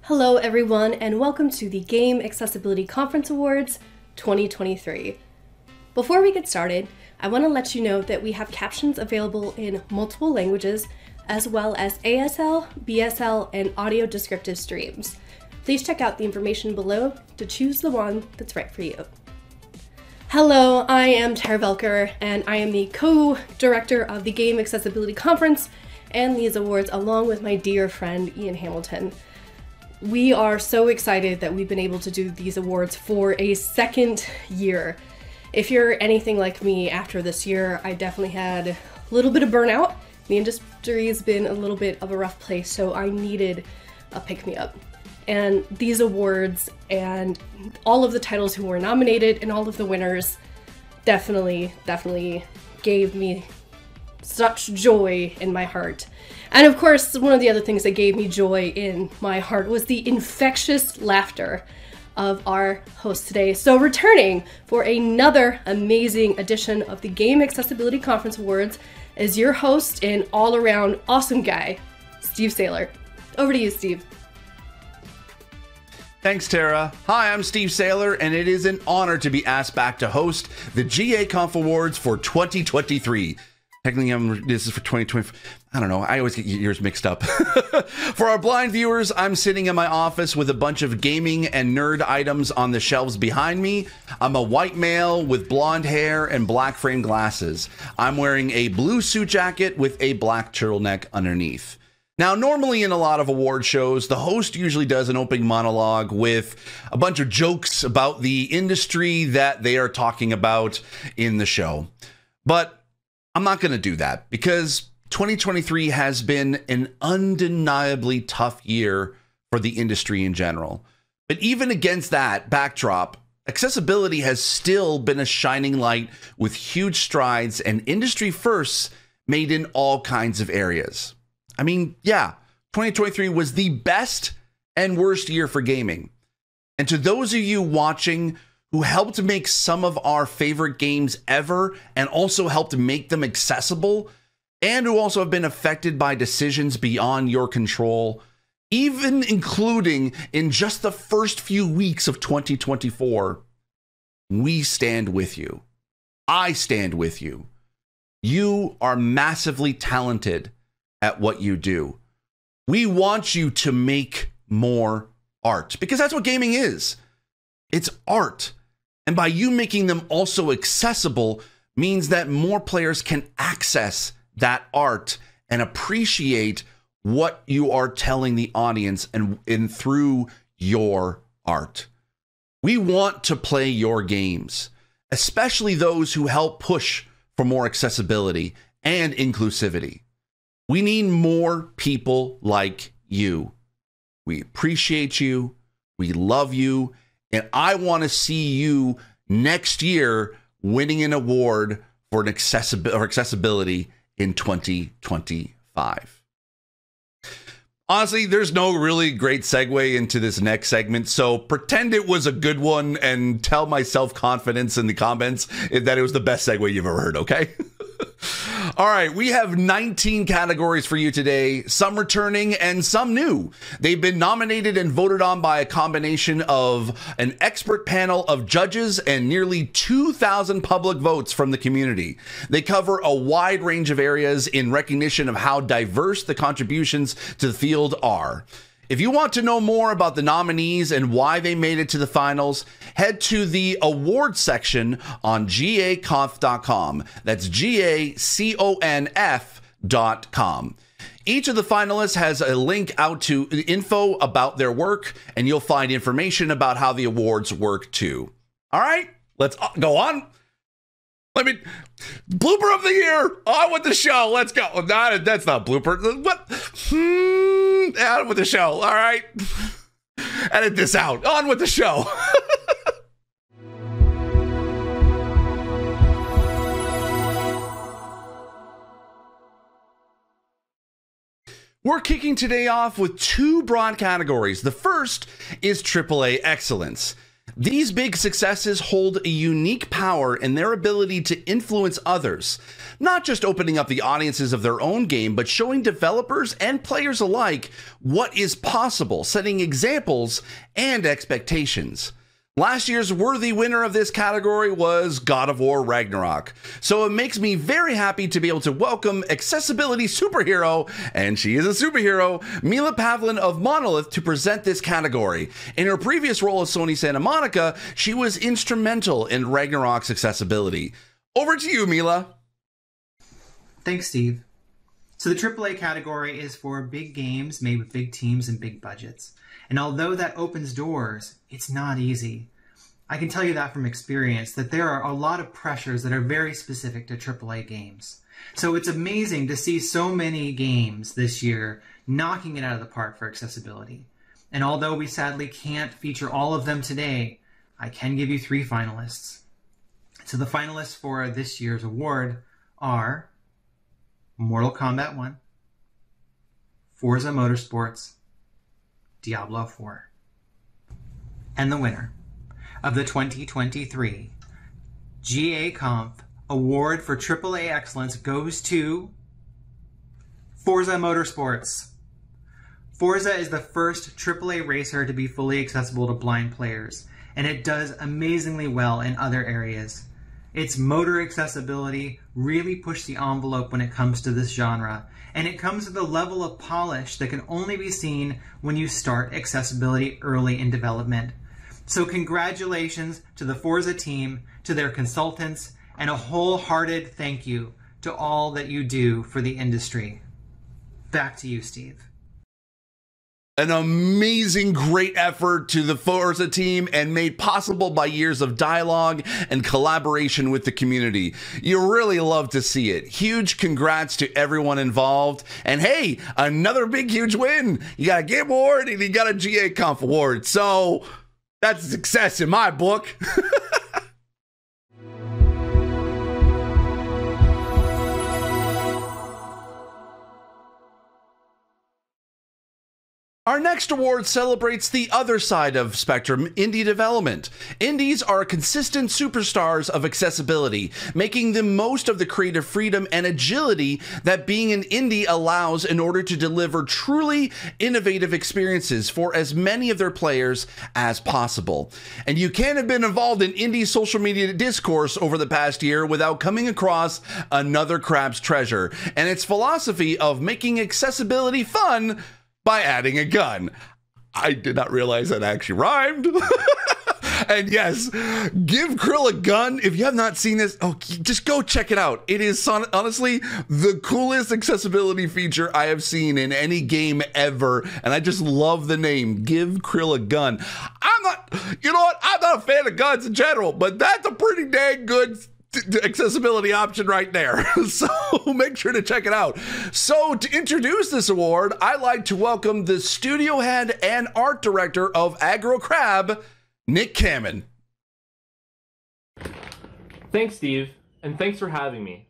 Hello everyone and welcome to the Game Accessibility Conference Awards 2023. Before we get started, I want to let you know that we have captions available in multiple languages as well as ASL, BSL, and audio descriptive streams. Please check out the information below to choose the one that's right for you. Hello, I am Tara Velker and I am the co-director of the Game Accessibility Conference and these awards along with my dear friend Ian Hamilton. We are so excited that we've been able to do these awards for a second year. If you're anything like me after this year, I definitely had a little bit of burnout. The industry has been a little bit of a rough place, so I needed a pick-me-up. And these awards and all of the titles who were nominated and all of the winners definitely gave me such joy in my heart. And of course, one of the other things that gave me joy in my heart was the infectious laughter of our host today. So returning for another amazing edition of the Game Accessibility Conference Awards is your host and all-around awesome guy, Steve Saylor. Over to you, Steve. Thanks, Tara. Hi, I'm Steve Saylor, and it is an honor to be asked back to host the GA Conf Awards for 2023. Technically, this is for 2020. I don't know. I always get years mixed up. For our blind viewers, I'm sitting in my office with a bunch of gaming and nerd items on the shelves behind me. I'm a white male with blonde hair and black frame glasses. I'm wearing a blue suit jacket with a black turtleneck underneath. Now, normally in a lot of award shows, the host usually does an opening monologue with a bunch of jokes about the industry that they are talking about in the show. But I'm not going to do that because 2023 has been an undeniably tough year for the industry in general. But even against that backdrop, accessibility has still been a shining light with huge strides and industry firsts made in all kinds of areas. I mean, yeah, 2023 was the best and worst year for gaming. And to those of you watching who helped make some of our favorite games ever and also helped make them accessible, and who also have been affected by decisions beyond your control, even including in just the first few weeks of 2024, we stand with you. I stand with you. You are massively talented at what you do. We want you to make more art because that's what gaming is. It's art. And by you making them also accessible means that more players can access that art and appreciate what you are telling the audience and through your art. We want to play your games, especially those who help push for more accessibility and inclusivity. We need more people like you. We appreciate you. We love you. And I want to see you next year winning an award for an accessibility in 2025. Honestly, there's no really great segue into this next segment, so pretend it was a good one and tell my self-confidence in the comments that it was the best segue you've ever heard, okay? All right, we have 19 categories for you today, some returning and some new. They've been nominated and voted on by a combination of an expert panel of judges and nearly 2,000 public votes from the community. They cover a wide range of areas in recognition of how diverse the contributions to the field are. If you want to know more about the nominees and why they made it to the finals, head to the awards section on gaconf.com. That's gaconf.com. Each of the finalists has a link out to info about their work, and you'll find information about how the awards work too. All right, let's go on. Blooper of the year, on with the show. Let's go. That's not blooper. What? On with the show. All right. Edit this out. On with the show. We're kicking today off with two broad categories. The first is AAA excellence. These big successes hold a unique power in their ability to influence others, not just opening up the audiences of their own game, but showing developers and players alike what is possible, setting examples and expectations. Last year's worthy winner of this category was God of War Ragnarok, so it makes me very happy to be able to welcome accessibility superhero, and she is a superhero, Mila Pavlin of Monolith, to present this category. In her previous role as Sony Santa Monica, she was instrumental in Ragnarok's accessibility. Over to you, Mila. Thanks, Steve. So the AAA category is for big games made with big teams and big budgets. And although that opens doors, it's not easy. I can tell you that from experience, that there are a lot of pressures that are very specific to AAA games. So it's amazing to see so many games this year knocking it out of the park for accessibility. And although we sadly can't feature all of them today, I can give you 3 finalists. So the finalists for this year's award are Mortal Kombat 1, Forza Motorsports, Diablo 4. And the winner of the 2023 GA Conf Award for AAA Excellence goes to Forza Motorsports. Forza is the first AAA racer to be fully accessible to blind players, and it does amazingly well in other areas. Its motor accessibility really pushed the envelope when it comes to this genre, and it comes with a level of polish that can only be seen when you start accessibility early in development. So congratulations to the Forza team, to their consultants, and a wholehearted thank you to all that you do for the industry. Back to you, Steve. An amazing, great effort to the Forza team, and made possible by years of dialogue and collaboration with the community. You really love to see it. Huge congrats to everyone involved. And hey, another big, huge win. You got a Game Award and you got a GA Conf Award. So that's a success in my book. Our next award celebrates the other side of spectrum, indie development. Indies are consistent superstars of accessibility, making the most of the creative freedom and agility that being an indie allows in order to deliver truly innovative experiences for as many of their players as possible. And you can't have been involved in indie social media discourse over the past year without coming across another crab's treasure, and its philosophy of making accessibility fun by adding a gun. I did not realize that actually rhymed. And yes, give Krill a gun. If you have not seen this, just go check it out. It is honestly the coolest accessibility feature I have seen in any game ever. And I just love the name, Give Krill a Gun. I'm not a fan of guns in general, but that's a pretty dang good accessibility option right there. So make sure to check it out. So to introduce this award, I'd like to welcome the studio head and art director of Aggro Crab, Nick Kamen. Thanks, Steve, and thanks for having me.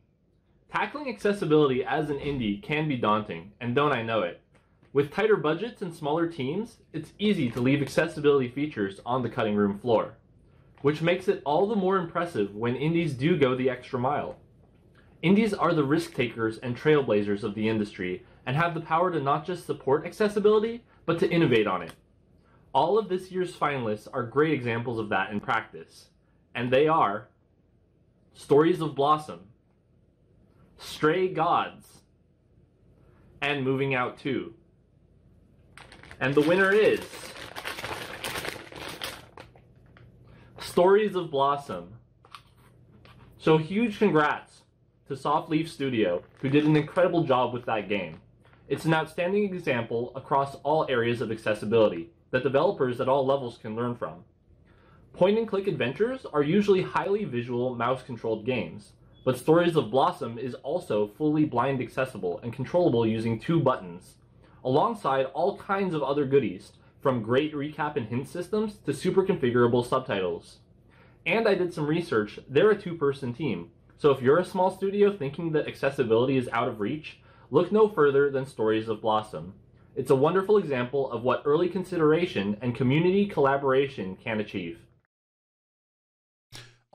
Tackling accessibility as an indie can be daunting, and don't I know it. With tighter budgets and smaller teams, it's easy to leave accessibility features on the cutting room floor, which makes it all the more impressive when indies do go the extra mile. Indies are the risk takers and trailblazers of the industry and have the power to not just support accessibility, but to innovate on it. All of this year's finalists are great examples of that in practice, and they are Stories of Blossom, Stray Gods, and Moving Out 2. And the winner is Stories of Blossom. So huge congrats to Soft Leaf Studio, who did an incredible job with that game. It's an outstanding example across all areas of accessibility that developers at all levels can learn from. Point-and-click adventures are usually highly visual, mouse-controlled games, but Stories of Blossom is also fully blind accessible and controllable using 2 buttons, alongside all kinds of other goodies, from great recap and hint systems to super configurable subtitles. And I did some research. They're a 2-person team, so if you're a small studio thinking that accessibility is out of reach, look no further than Stories of Blossom. It's a wonderful example of what early consideration and community collaboration can achieve.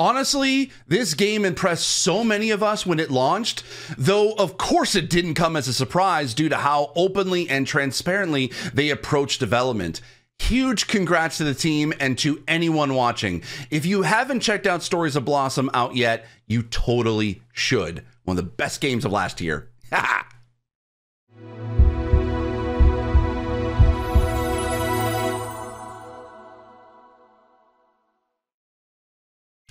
Honestly, this game impressed so many of us when it launched, though of course it didn't come as a surprise due to how openly and transparently they approached development. Huge congrats to the team and to anyone watching. If you haven't checked out Stories of Blossom out yet, you totally should. One of the best games of last year. Ha!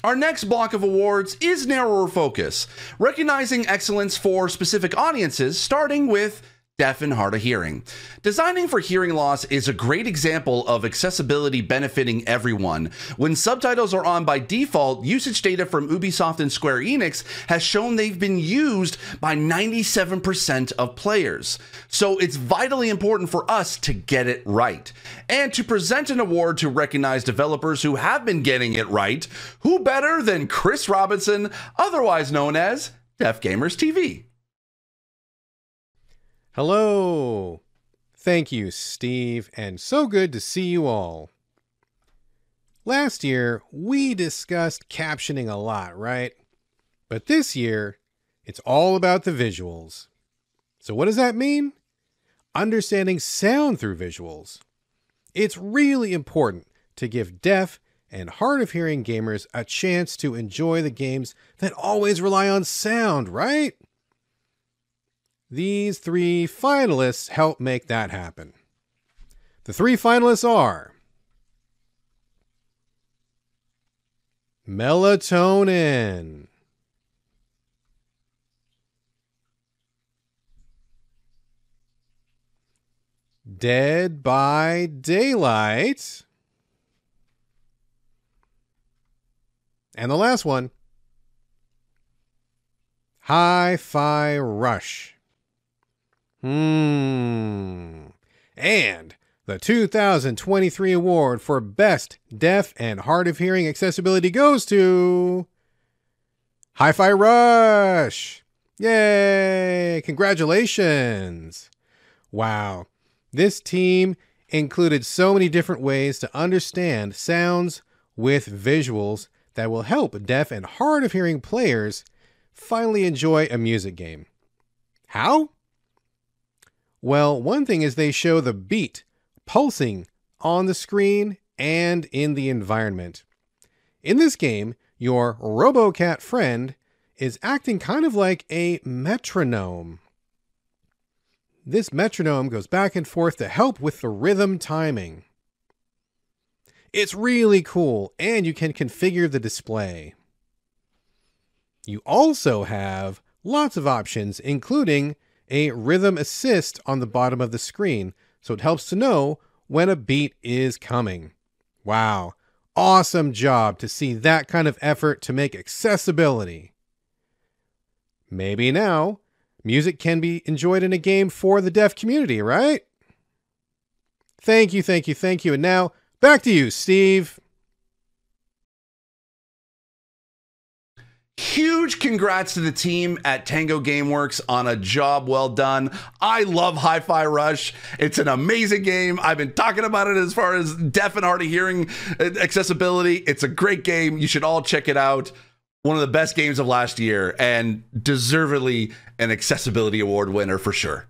Our next block of awards is narrower focus, recognizing excellence for specific audiences, starting with deaf and hard of hearing. Designing for hearing loss is a great example of accessibility benefiting everyone. When subtitles are on by default, usage data from Ubisoft and Square Enix has shown they've been used by 97% of players. So it's vitally important for us to get it right. And to present an award to recognize developers who have been getting it right, who better than Chris Robinson, otherwise known as Deaf Gamers TV. Hello! Thank you, Steve, and so good to see you all. Last year, we discussed captioning a lot, right? But this year, it's all about the visuals. So what does that mean? Understanding sound through visuals. It's really important to give deaf and hard of hearing gamers a chance to enjoy the games that always rely on sound, right? These 3 finalists help make that happen. The 3 finalists are Melatonin, Dead by Daylight, and the last one, Hi-Fi Rush. And the 2023 award for Best Deaf and Hard of Hearing Accessibility goes to Hi-Fi Rush. Yay! Congratulations. Wow. This team included so many different ways to understand sounds with visuals that will help deaf and hard of hearing players finally enjoy a music game. How? Well, one thing is they show the beat pulsing on the screen and in the environment. In this game, your RoboCat friend is acting kind of like a metronome. This metronome goes back and forth to help with the rhythm timing. It's really cool, and you can configure the display. You also have lots of options, including a rhythm assist on the bottom of the screen, so it helps to know when a beat is coming. Wow, awesome job to see that kind of effort to make accessibility. Maybe now, music can be enjoyed in a game for the deaf community, right? Thank you, thank you, thank you. And now, back to you, Steve. Huge congrats to the team at Tango Gameworks on a job well done. I love Hi-Fi Rush. It's an amazing game. I've been talking about it as far as deaf and hard of hearing accessibility. It's a great game. You should all check it out. One of the best games of last year and deservedly an accessibility award winner for sure.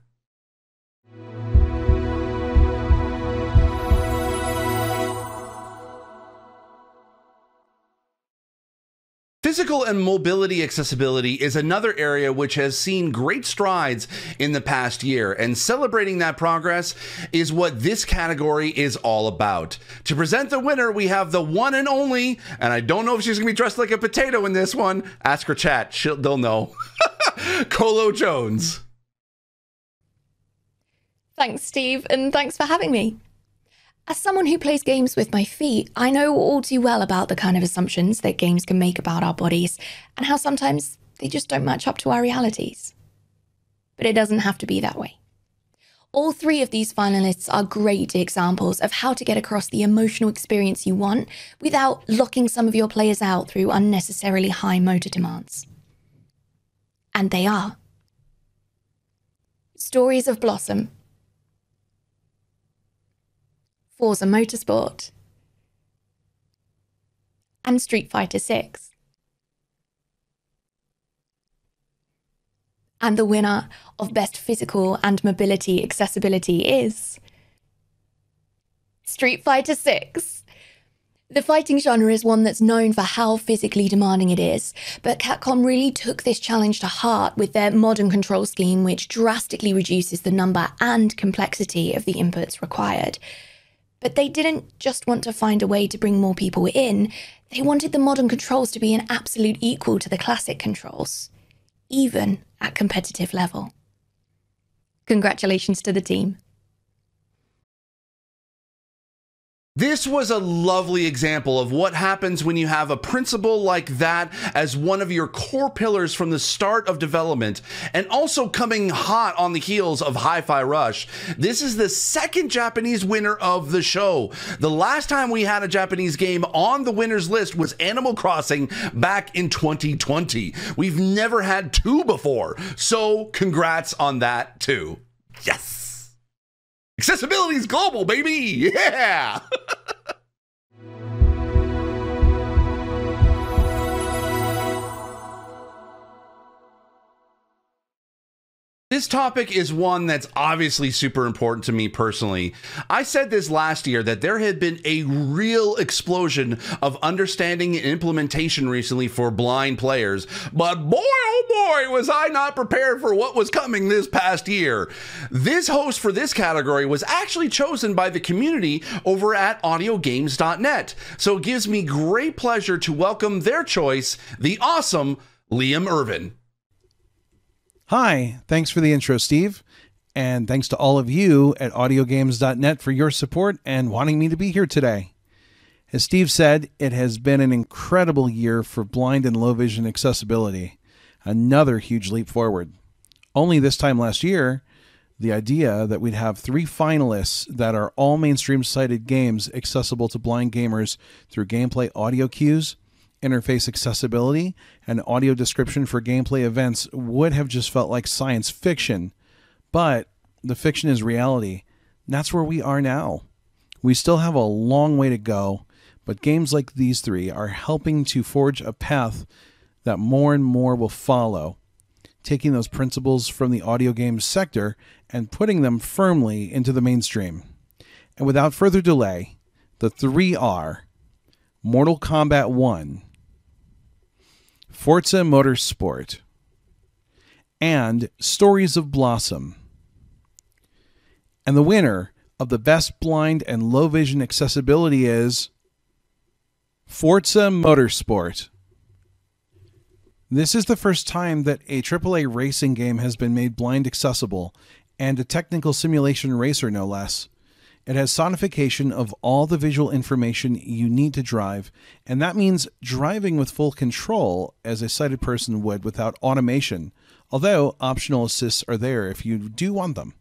Physical and mobility accessibility is another area which has seen great strides in the past year, and celebrating that progress is what this category is all about. To present the winner, we have the one and only, and I don't know if she's gonna be dressed like a potato in this one. Ask her chat, they'll know. Colo Jones. Thanks, Steve, and thanks for having me. As someone who plays games with my feet, I know all too well about the kind of assumptions that games can make about our bodies and how sometimes they just don't match up to our realities. But it doesn't have to be that way. All 3 of these finalists are great examples of how to get across the emotional experience you want without locking some of your players out through unnecessarily high motor demands. And they are Stories of Blossom, Forza Motorsport, and Street Fighter 6. And the winner of Best Physical and Mobility Accessibility is Street Fighter VI. The fighting genre is one that's known for how physically demanding it is, but Capcom really took this challenge to heart with their modern control scheme, which drastically reduces the number and complexity of the inputs required. But they didn't just want to find a way to bring more people in, they wanted the modern controls to be an absolute equal to the classic controls, even at competitive level. Congratulations to the team. This was a lovely example of what happens when you have a principle like that as one of your core pillars from the start of development, and also coming hot on the heels of Hi-Fi Rush. This is the second Japanese winner of the show. The last time we had a Japanese game on the winners list was Animal Crossing back in 2020. We've never had two before, so congrats on that too. Yes! Accessibility is global, baby! Yeah! This topic is one that's obviously super important to me personally. I said this last year that there had been a real explosion of understanding and implementation recently for blind players, but boy oh boy was I not prepared for what was coming this past year. This host for this category was actually chosen by the community over at audiogames.net, so it gives me great pleasure to welcome their choice, the awesome Liam Irvin. Hi, thanks for the intro, Steve. And thanks to all of you at audiogames.net for your support and wanting me to be here today. As Steve said, it has been an incredible year for blind and low vision accessibility. Another huge leap forward. Only this time last year, the idea that we'd have 3 finalists that are all mainstream cited games accessible to blind gamers through gameplay audio cues, interface accessibility, and audio description for gameplay events would have just felt like science fiction. But the fiction is reality. And that's where we are now. We still have a long way to go, but games like these 3 are helping to forge a path that more and more will follow, taking those principles from the audio games sector and putting them firmly into the mainstream. And without further delay, the 3 are Mortal Kombat 1, Forza Motorsport, and Stories of Blossom. And the winner of the Best Blind and Low Vision Accessibility is Forza Motorsport. This is the first time that a AAA racing game has been made blind accessible, and a technical simulation racer no less. It has sonification of all the visual information you need to drive, and that means driving with full control as a sighted person would without automation, although optional assists are there if you do want them.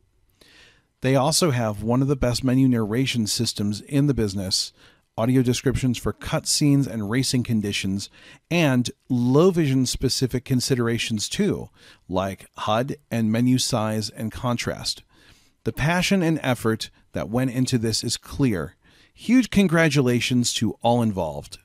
They also have one of the best menu narration systems in the business, audio descriptions for cutscenes and racing conditions, and low vision specific considerations too, like HUD and menu size and contrast. The passion and effort that went into this is clear. Huge congratulations to all involved.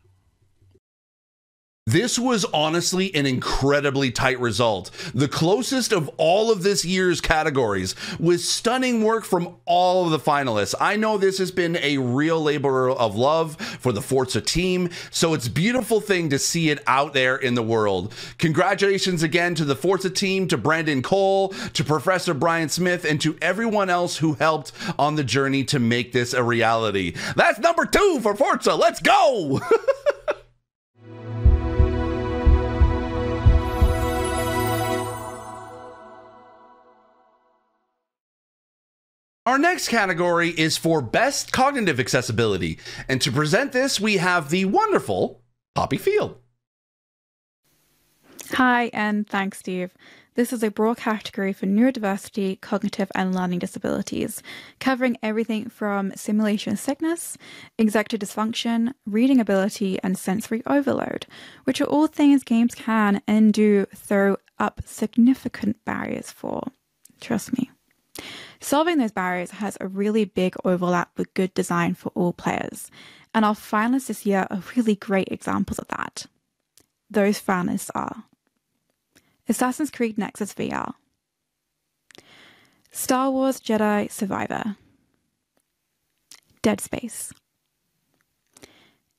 This was honestly an incredibly tight result. The closest of all of this year's categories, with stunning work from all of the finalists. I know this has been a real labor of love for the Forza team, so it's a beautiful thing to see it out there in the world. Congratulations again to the Forza team, to Brandon Cole, to Professor Brian Smith, and to everyone else who helped on the journey to make this a reality. That's number 2 for Forza. Let's go! Our next category is for Best Cognitive Accessibility, and to present this, we have the wonderful Poppy Field. Hi, and thanks, Steve. This is a broad category for neurodiversity, cognitive, and learning disabilities, covering everything from simulation sickness, executive dysfunction, reading ability, and sensory overload, which are all things games can and do throw up significant barriers for. Trust me. Solving those barriers has a really big overlap with good design for all players, and our finalists this year are really great examples of that. Those finalists are Assassin's Creed Nexus VR, Star Wars Jedi Survivor, Dead Space.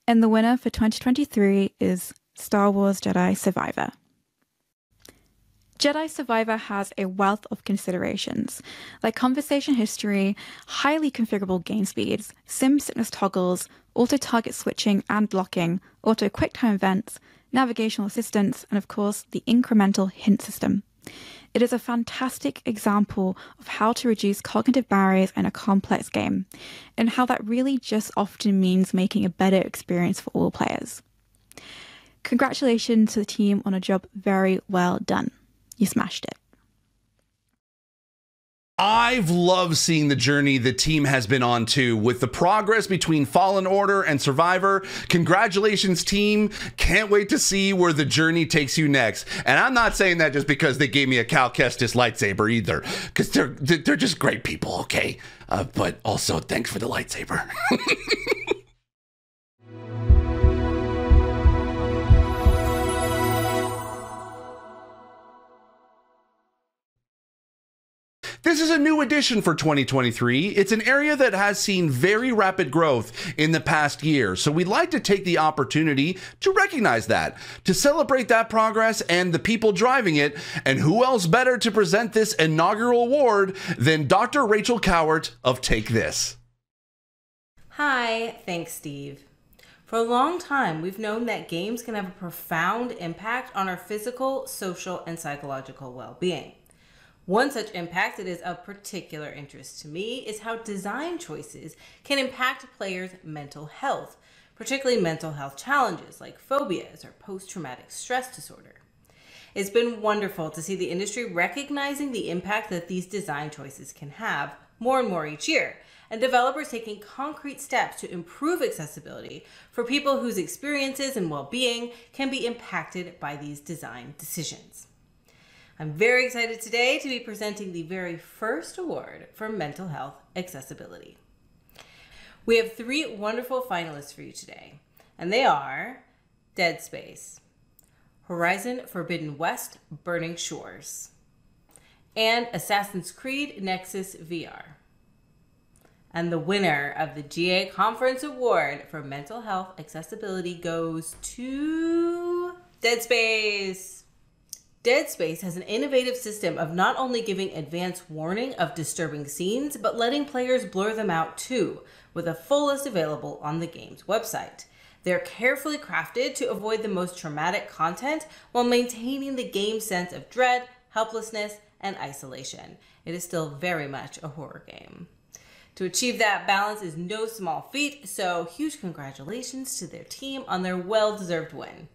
And the winner for 2023 is Star Wars Jedi Survivor. Jedi Survivor has a wealth of considerations, like conversation history, highly configurable game speeds, sim sickness toggles, auto-target switching and blocking, auto QuickTime events, navigational assistance, and of course, the incremental hint system. It is a fantastic example of how to reduce cognitive barriers in a complex game, and how that really just often means making a better experience for all players. Congratulations to the team on a job very well done. You smashed it. I've loved seeing the journey the team has been on too, with the progress between Fallen Order and Survivor. Congratulations, team. Can't wait to see where the journey takes you next. And I'm not saying that just because they gave me a Cal Kestis lightsaber either, because they're just great people, okay? But also, thanks for the lightsaber. This is a new addition for 2023. It's an area that has seen very rapid growth in the past year, so we'd like to take the opportunity to recognize that, to celebrate that progress and the people driving it, and who else better to present this inaugural award than Dr. Rachel Cowart of Take This. Hi, thanks Steve. For a long time, we've known that games can have a profound impact on our physical, social, and psychological well-being. One such impact that is of particular interest to me is how design choices can impact players' mental health, particularly mental health challenges like phobias or post-traumatic stress disorder. It's been wonderful to see the industry recognizing the impact that these design choices can have more and more each year, and developers taking concrete steps to improve accessibility for people whose experiences and well-being can be impacted by these design decisions. I'm very excited today to be presenting the very first award for mental health accessibility. We have 3 wonderful finalists for you today, and they are Dead Space, Horizon Forbidden West Burning Shores, and Assassin's Creed Nexus VR. And the winner of the GA Conference Award for Mental Health Accessibility goes to Dead Space. Dead Space has an innovative system of not only giving advance warning of disturbing scenes, but letting players blur them out too, with a full list available on the game's website. They're carefully crafted to avoid the most traumatic content while maintaining the game's sense of dread, helplessness, and isolation. It is still very much a horror game. To achieve that balance is no small feat, so huge congratulations to their team on their well-deserved win.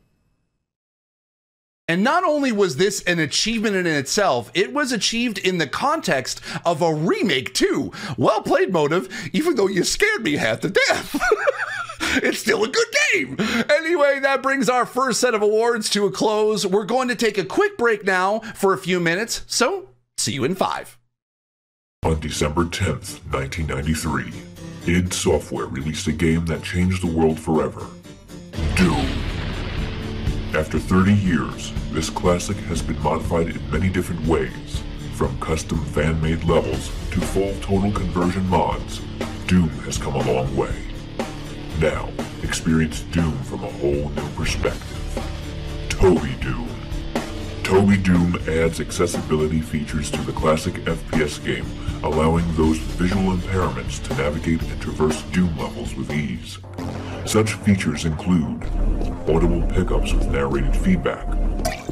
And not only was this an achievement in itself, it was achieved in the context of a remake too. Well played, Motive, even though you scared me half to death. It's still a good game. Anyway, that brings our first set of awards to a close. We're going to take a quick break now for a few minutes, so see you in 5. On December 10th, 1993, id Software released a game that changed the world forever, Doom. After 30 years, this classic has been modified in many different ways, from custom fan-made levels to full total conversion mods. Doom has come a long way. Now, experience Doom from a whole new perspective. Toby Doom. Toby Doom adds accessibility features to the classic FPS game, allowing those with visual impairments to navigate and traverse Doom levels with ease. Such features include audible pickups with narrated feedback,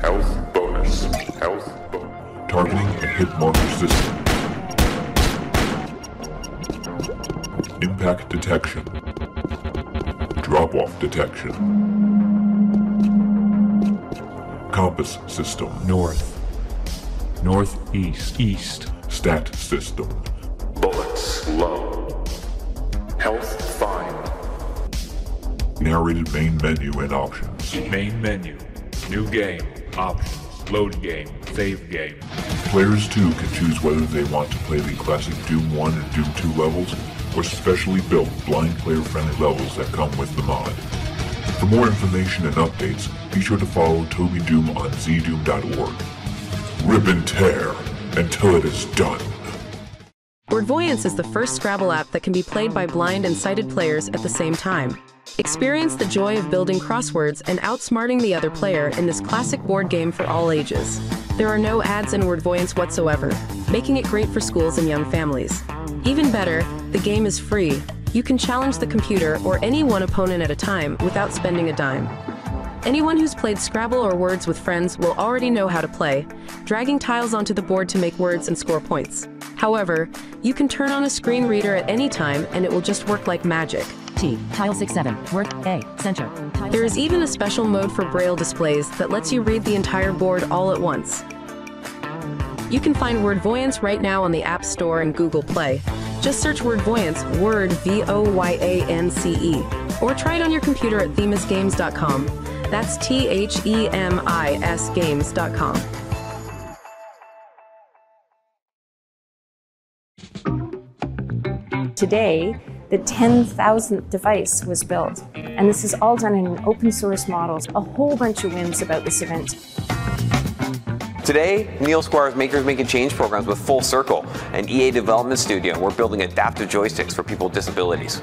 health bonus, targeting and hit marker system, impact detection, drop-off detection, compass system, north, northeast, east, stat system, bullets low, health fine, narrated main menu and options, main menu, new game, options, load game, save game. Players too can choose whether they want to play the classic Doom 1 and Doom 2 levels, or specially built blind player-friendly levels that come with the mod. For more information and updates, be sure to follow Toby Doom on zdoom.org. Rip and tear until it is done. Wordvoyance is the first Scrabble app that can be played by blind and sighted players at the same time. Experience the joy of building crosswords and outsmarting the other player in this classic board game for all ages. There are no ads in Wordvoyance whatsoever, making it great for schools and young families. Even better, the game is free. You can challenge the computer or any one opponent at a time without spending a dime. Anyone who's played Scrabble or Words with friends will already know how to play, dragging tiles onto the board to make words and score points. However, you can turn on a screen reader at any time and it will just work like magic. T, tile 6-7, word, A, center. There is even a special mode for Braille displays that lets you read the entire board all at once. You can find Wordvoyance right now on the App Store and Google Play. Just search Wordvoyance, Word, V-O-Y-A-N-C-E, or try it on your computer at themisgames.com. That's Themis games.com. Today, the 10,000th device was built, and this is all done in an open source model. A whole bunch of wins about this event. Today, Neil Squire's Makers Making Change programs with Full Circle, an EA development studio. We're building adaptive joysticks for people with disabilities.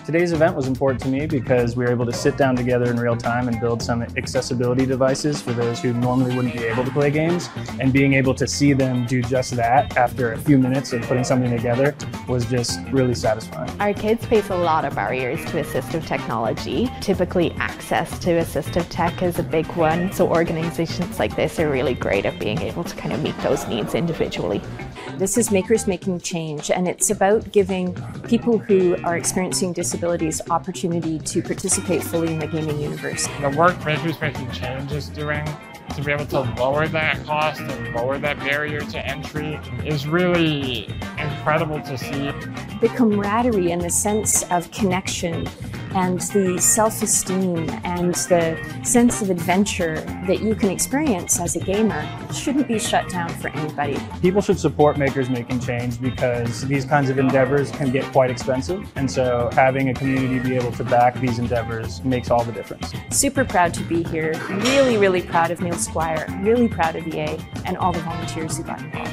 Today's event was important to me because we were able to sit down together in real time and build some accessibility devices for those who normally wouldn't be able to play games. And being able to see them do just that after a few minutes of putting something together was just really satisfying. Our kids face a lot of barriers to assistive technology. Typically, access to assistive tech is a big one. So organizations like this are really great at being able to kind of meet those needs individually. This is Makers Making Change, and it's about giving people who are experiencing disabilities opportunity to participate fully in the gaming universe. The work Makers Making Change is doing to be able to lower that cost and lower that barrier to entry is really incredible to see. The camaraderie and the sense of connection and the self-esteem and the sense of adventure that you can experience as a gamer shouldn't be shut down for anybody. People should support Makers Making Change because these kinds of endeavors can get quite expensive, and so having a community be able to back these endeavors makes all the difference. Super proud to be here, really, really proud of Neil Squire, really proud of EA and all the volunteers who got involved.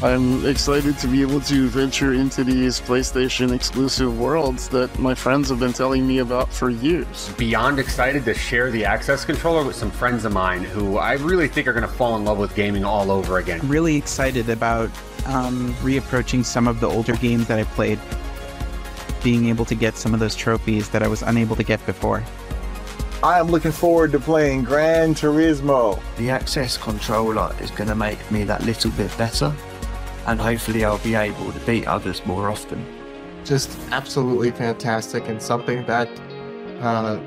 I'm excited to be able to venture into these PlayStation exclusive worlds that my friends have been telling me about for years. Beyond excited to share the Access controller with some friends of mine who I really think are going to fall in love with gaming all over again. Really excited about reapproaching some of the older games that I played, being able to get some of those trophies that I was unable to get before. I am looking forward to playing Gran Turismo. The Access controller is going to make me that little bit better, and hopefully I'll be able to beat others more often. Just absolutely fantastic and something that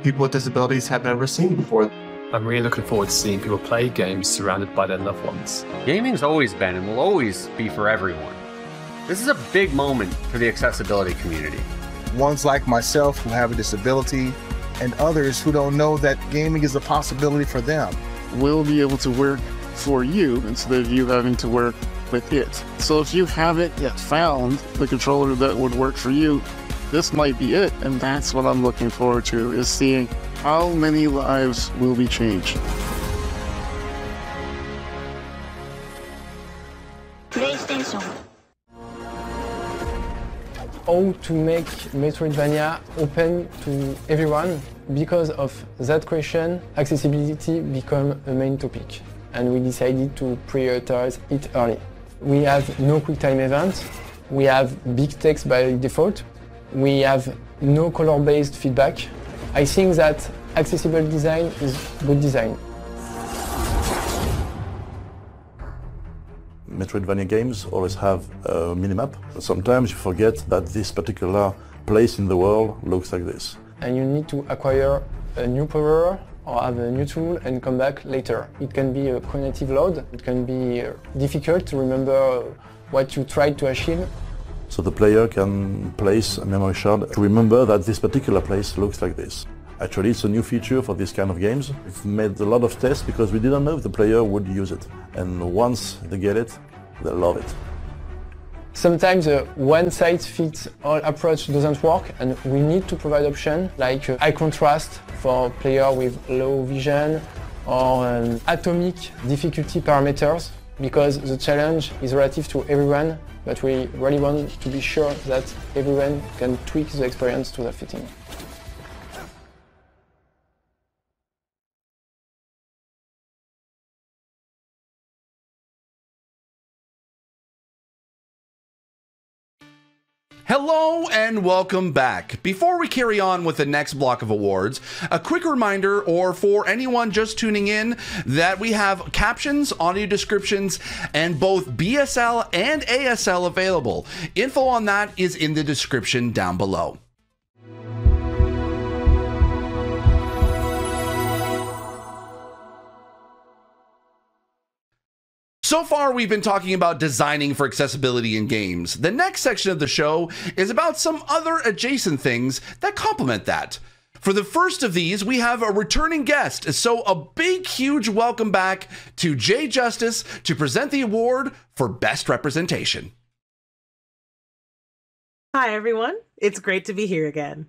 people with disabilities have never seen before. I'm really looking forward to seeing people play games surrounded by their loved ones. Gaming's always been and will always be for everyone. This is a big moment for the accessibility community. Ones like myself who have a disability and others who don't know that gaming is a possibility for them. We'll be able to work for you instead of you having to work with it. So if you haven't yet found the controller that would work for you, this might be it. And that's what I'm looking forward to, is seeing how many lives will be changed. PlayStation. How to make Metroidvania open to everyone. Because of that question, accessibility became a main topic, and we decided to prioritize it early. We have no QuickTime event, we have big text by default, we have no color-based feedback. I think that accessible design is good design. Metroidvania games always have a minimap. Sometimes you forget that this particular place in the world looks like this. And you need to acquire a new power or have a new tool and come back later. It can be a cognitive load, it can be difficult to remember what you tried to achieve. So the player can place a memory shard to remember that this particular place looks like this. Actually, it's a new feature for this kind of games. We've made a lot of tests because we didn't know if the player would use it. And once they get it, they love it. Sometimes a one-size-fits-all approach doesn't work, and we need to provide options like high contrast for players with low vision or atomic difficulty parameters, because the challenge is relative to everyone, but we really want to be sure that everyone can tweak the experience to their fitting. Hello and welcome back. Before we carry on with the next block of awards, a quick reminder, or for anyone just tuning in, that we have captions, audio descriptions, and both BSL and ASL available. Info on that is in the description down below. So far, we've been talking about designing for accessibility in games. The next section of the show is about some other adjacent things that complement that. For the first of these, we have a returning guest, so a big, huge welcome back to Jay Justice to present the award for Best Representation. Hi, everyone. It's great to be here again.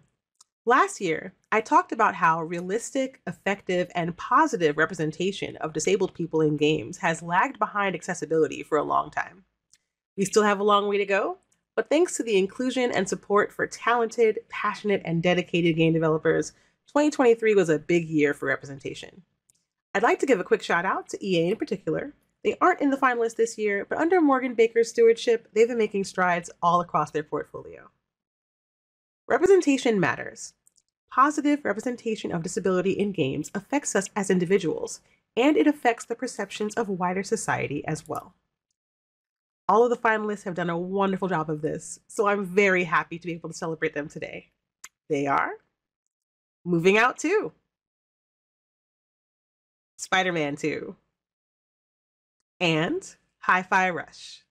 Last year, I talked about how realistic, effective, and positive representation of disabled people in games has lagged behind accessibility for a long time. We still have a long way to go, but thanks to the inclusion and support for talented, passionate, and dedicated game developers, 2023 was a big year for representation. I'd like to give a quick shout out to EA in particular. They aren't in the finalists this year, but under Morgan Baker's stewardship, they've been making strides all across their portfolio. Representation matters. Positive representation of disability in games affects us as individuals, and it affects the perceptions of wider society as well. All of the finalists have done a wonderful job of this, so I'm very happy to be able to celebrate them today. They are Moving Out 2, Spider-Man 2, and Hi-Fi Rush.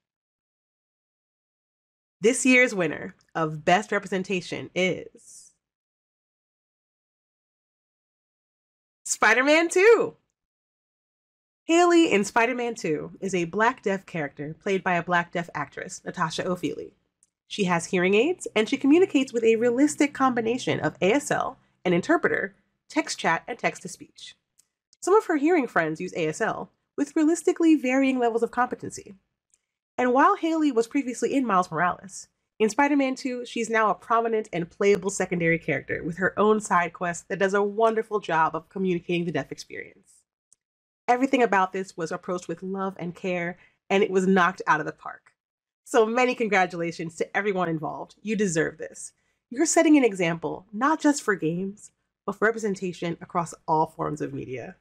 This year's winner of Best Representation is Spider-Man 2! Haley in Spider-Man 2 is a Black deaf character played by a Black deaf actress, Natasha O'Feely. She has hearing aids, and she communicates with a realistic combination of ASL, an interpreter, text chat, and text-to-speech. Some of her hearing friends use ASL, with realistically varying levels of competency. And while Haley was previously in Miles Morales, in Spider-Man 2, she's now a prominent and playable secondary character with her own side quest that does a wonderful job of communicating the deaf experience. Everything about this was approached with love and care, and it was knocked out of the park. So many congratulations to everyone involved. You deserve this. You're setting an example, not just for games, but for representation across all forms of media.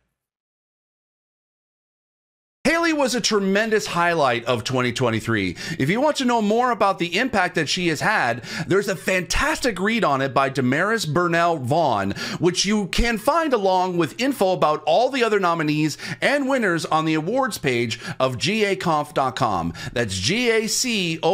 Haley was a tremendous highlight of 2023. If you want to know more about the impact that she has had, there's a fantastic read on it by Damaris Burnell Vaughn, which you can find along with info about all the other nominees and winners on the awards page of gaconf.com. That's gaconf.com.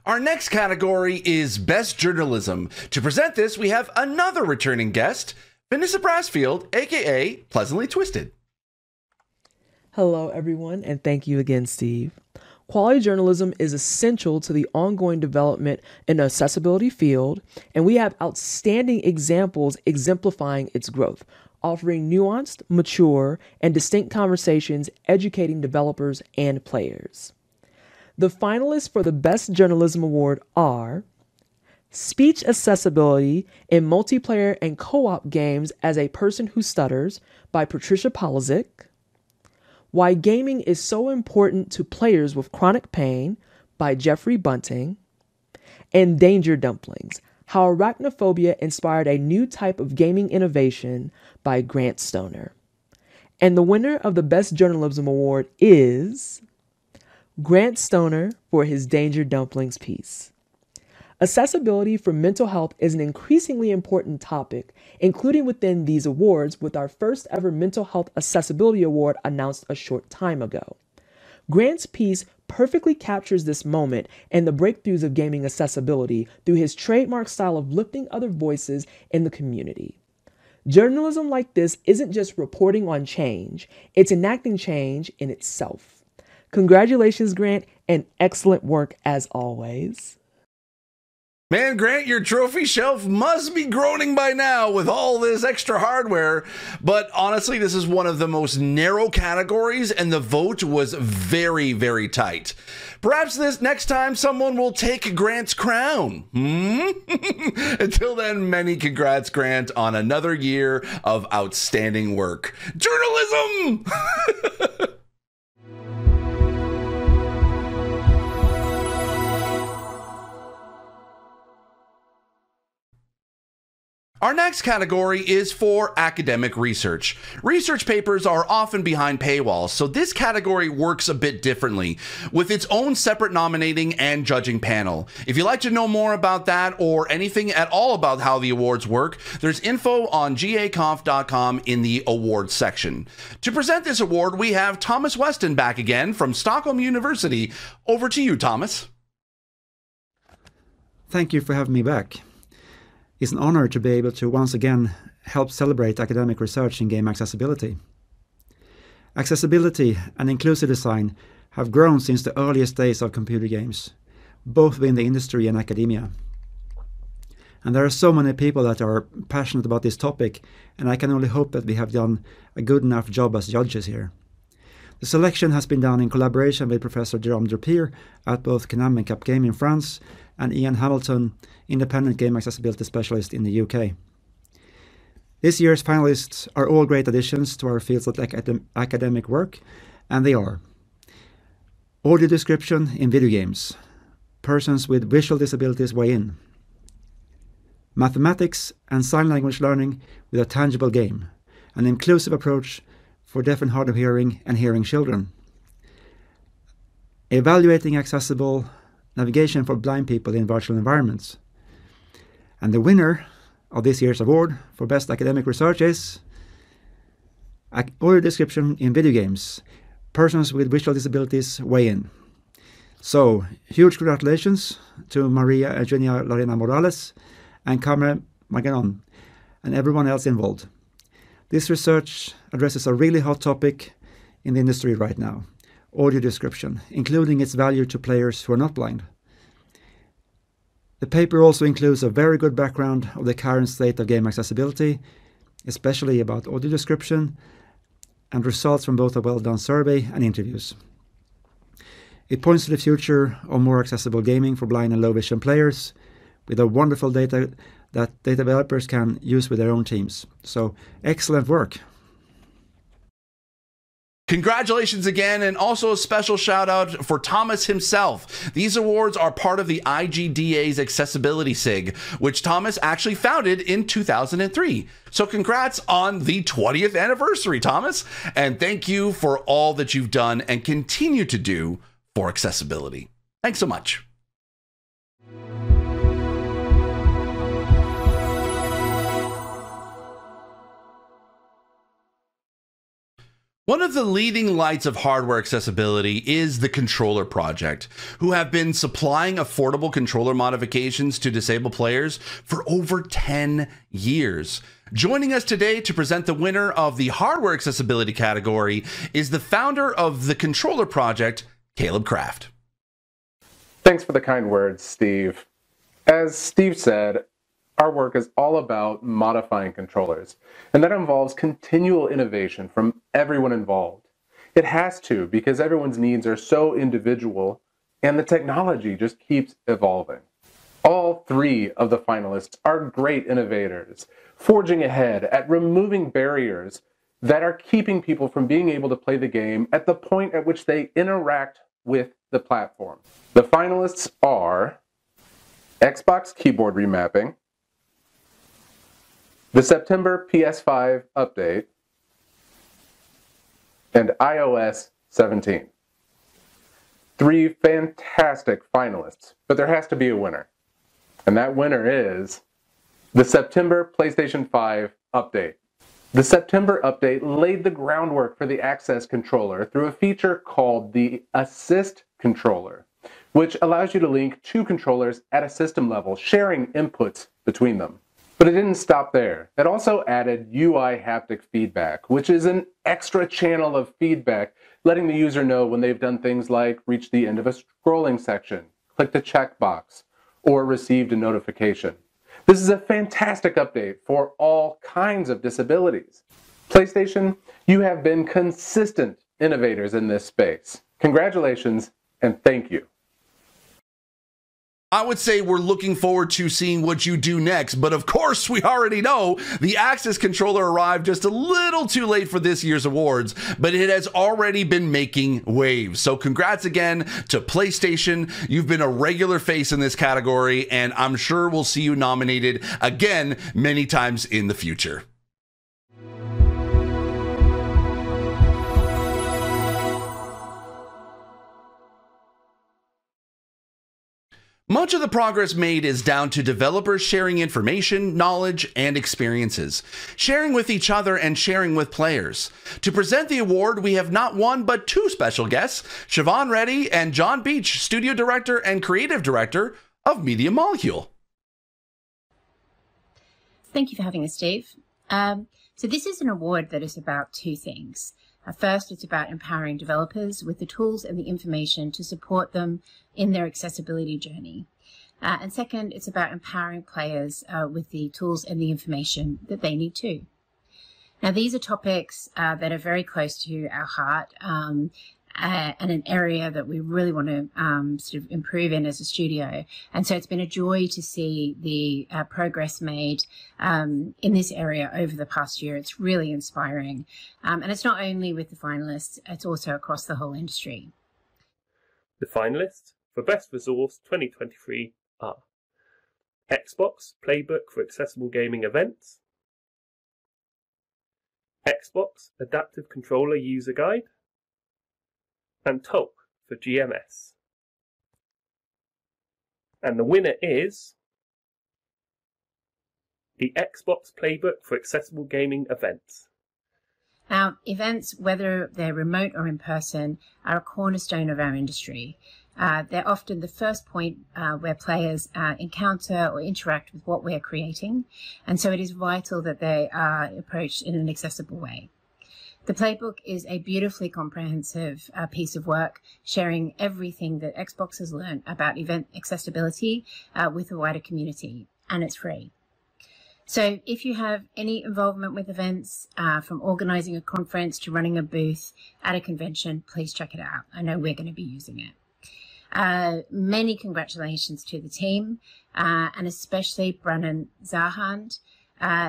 Our next category is Best Journalism. To present this, we have another returning guest, Vanessa Brassfield, aka Pleasantly Twisted. Hello, everyone, and thank you again, Steve. Quality journalism is essential to the ongoing development in the accessibility field, and we have outstanding examples exemplifying its growth, offering nuanced, mature, and distinct conversations educating developers and players. The finalists for the Best Journalism Award are Speech Accessibility in Multiplayer and Co-op Games as a Person Who Stutters by Patricia Polizik, Why Gaming is So Important to Players with Chronic Pain by Jeffrey Bunting, and Danger Dumplings, How Arachnophobia Inspired a New Type of Gaming Innovation by Grant Stoner. And the winner of the Best Journalism Award is Grant Stoner for his Danger Dumplings piece. Accessibility for mental health is an increasingly important topic, including within these awards, with our first ever Mental Health Accessibility Award announced a short time ago. Grant's piece perfectly captures this moment and the breakthroughs of gaming accessibility through his trademark style of lifting other voices in the community. Journalism like this isn't just reporting on change, it's enacting change in itself. Congratulations, Grant, and excellent work as always. Man, Grant, your trophy shelf must be groaning by now with all this extra hardware. But honestly, this is one of the most narrow categories, and the vote was very, very tight. Perhaps this next time someone will take Grant's crown. Until then, many congrats, Grant, on another year of outstanding work. Journalism! Our next category is for academic research. Research papers are often behind paywalls, so this category works a bit differently, with its own separate nominating and judging panel. If you'd like to know more about that or anything at all about how the awards work, there's info on gaconf.com in the awards section. To present this award, we have Thomas Weston back again from Stockholm University. Over to you, Thomas. Thank you for having me back. It's an honor to be able to once again help celebrate academic research in game accessibility. Accessibility and inclusive design have grown since the earliest days of computer games, both within the industry and academia. And there are so many people that are passionate about this topic, and I can only hope that we have done a good enough job as judges here. The selection has been done in collaboration with Professor Jérôme Durpier at both Canam and Capgame in France, and Ian Hamilton, independent game accessibility specialist in the UK. This year's finalists are all great additions to our fields of academic work, and they are: audio description in video games, persons with visual disabilities weigh in; mathematics and sign language learning with a tangible game, an inclusive approach for deaf and hard of hearing and hearing children; evaluating accessible navigation for blind people in virtual environments. And the winner of this year's award for best academic research is audio description in video games, persons with visual disabilities weigh in. So, huge congratulations to Maria Eugenia Lorena Morales and Carmen Maganon and everyone else involved. This research addresses a really hot topic in the industry right now: audio description, including its value to players who are not blind. The paper also includes a very good background of the current state of game accessibility, especially about audio description, and results from both a well-done survey and interviews. It points to the future of more accessible gaming for blind and low vision players, with a wonderful data that data developers can use with their own teams. So, excellent work. Congratulations again, and also a special shout out for Thomas himself. These awards are part of the IGDA's Accessibility SIG, which Thomas actually founded in 2003. So congrats on the 20th anniversary, Thomas, and thank you for all that you've done and continue to do for accessibility. Thanks so much. One of the leading lights of hardware accessibility is the Controller Project, who have been supplying affordable controller modifications to disabled players for over 10 years. Joining us today to present the winner of the hardware accessibility category is the founder of the Controller Project, Caleb Kraft. Thanks for the kind words, Steve. As Steve said, our work is all about modifying controllers, and that involves continual innovation from everyone involved. It has to, because everyone's needs are so individual, and the technology just keeps evolving. All three of the finalists are great innovators, forging ahead at removing barriers that are keeping people from being able to play the game at the point at which they interact with the platform. The finalists are Xbox keyboard remapping, the September PS5 update, and iOS 17. Three fantastic finalists, but there has to be a winner. And that winner is the September PlayStation 5 update. The September update laid the groundwork for the Access controller through a feature called the Assist controller, which allows you to link two controllers at a system level, sharing inputs between them. But it didn't stop there. It also added UI haptic feedback, which is an extra channel of feedback, letting the user know when they've done things like reach the end of a scrolling section, clicked a checkbox, or received a notification. This is a fantastic update for all kinds of disabilities. PlayStation, you have been consistent innovators in this space. Congratulations and thank you. I would say we're looking forward to seeing what you do next, but of course we already know the Access controller arrived just a little too late for this year's awards, but it has already been making waves. So congrats again to PlayStation. You've been a regular face in this category, and I'm sure we'll see you nominated again many times in the future. Much of the progress made is down to developers sharing information, knowledge, and experiences, sharing with each other and sharing with players. To present the award, we have not one but two special guests, Siobhan Reddy and John Beach, Studio Director and Creative Director of Media Molecule. Thank you for having us, Steve. So this is an award that is about two things. First, it's about empowering developers with the tools and the information to support them in their accessibility journey. And second, it's about empowering players with the tools and the information that they need too. Now, these are topics that are very close to our heart and an area that we really want to sort of improve in as a studio. And so it's been a joy to see the progress made in this area over the past year. It's really inspiring. And it's not only with the finalists, it's also across the whole industry. The finalists for Best Resource 2023 are Xbox Playbook for Accessible Gaming Events, Xbox Adaptive Controller User Guide, and Tolk for GMS. And the winner is the Xbox Playbook for Accessible Gaming Events. Now, events, whether they're remote or in person, are a cornerstone of our industry. They're often the first point where players encounter or interact with what we're creating, and so it is vital that they are approached in an accessible way. The Playbook is a beautifully comprehensive piece of work, sharing everything that Xbox has learned about event accessibility with the wider community, and it's free. So if you have any involvement with events, from organizing a conference to running a booth at a convention, please check it out. I know we're going to be using it. Many congratulations to the team, and especially Brannon Zahand.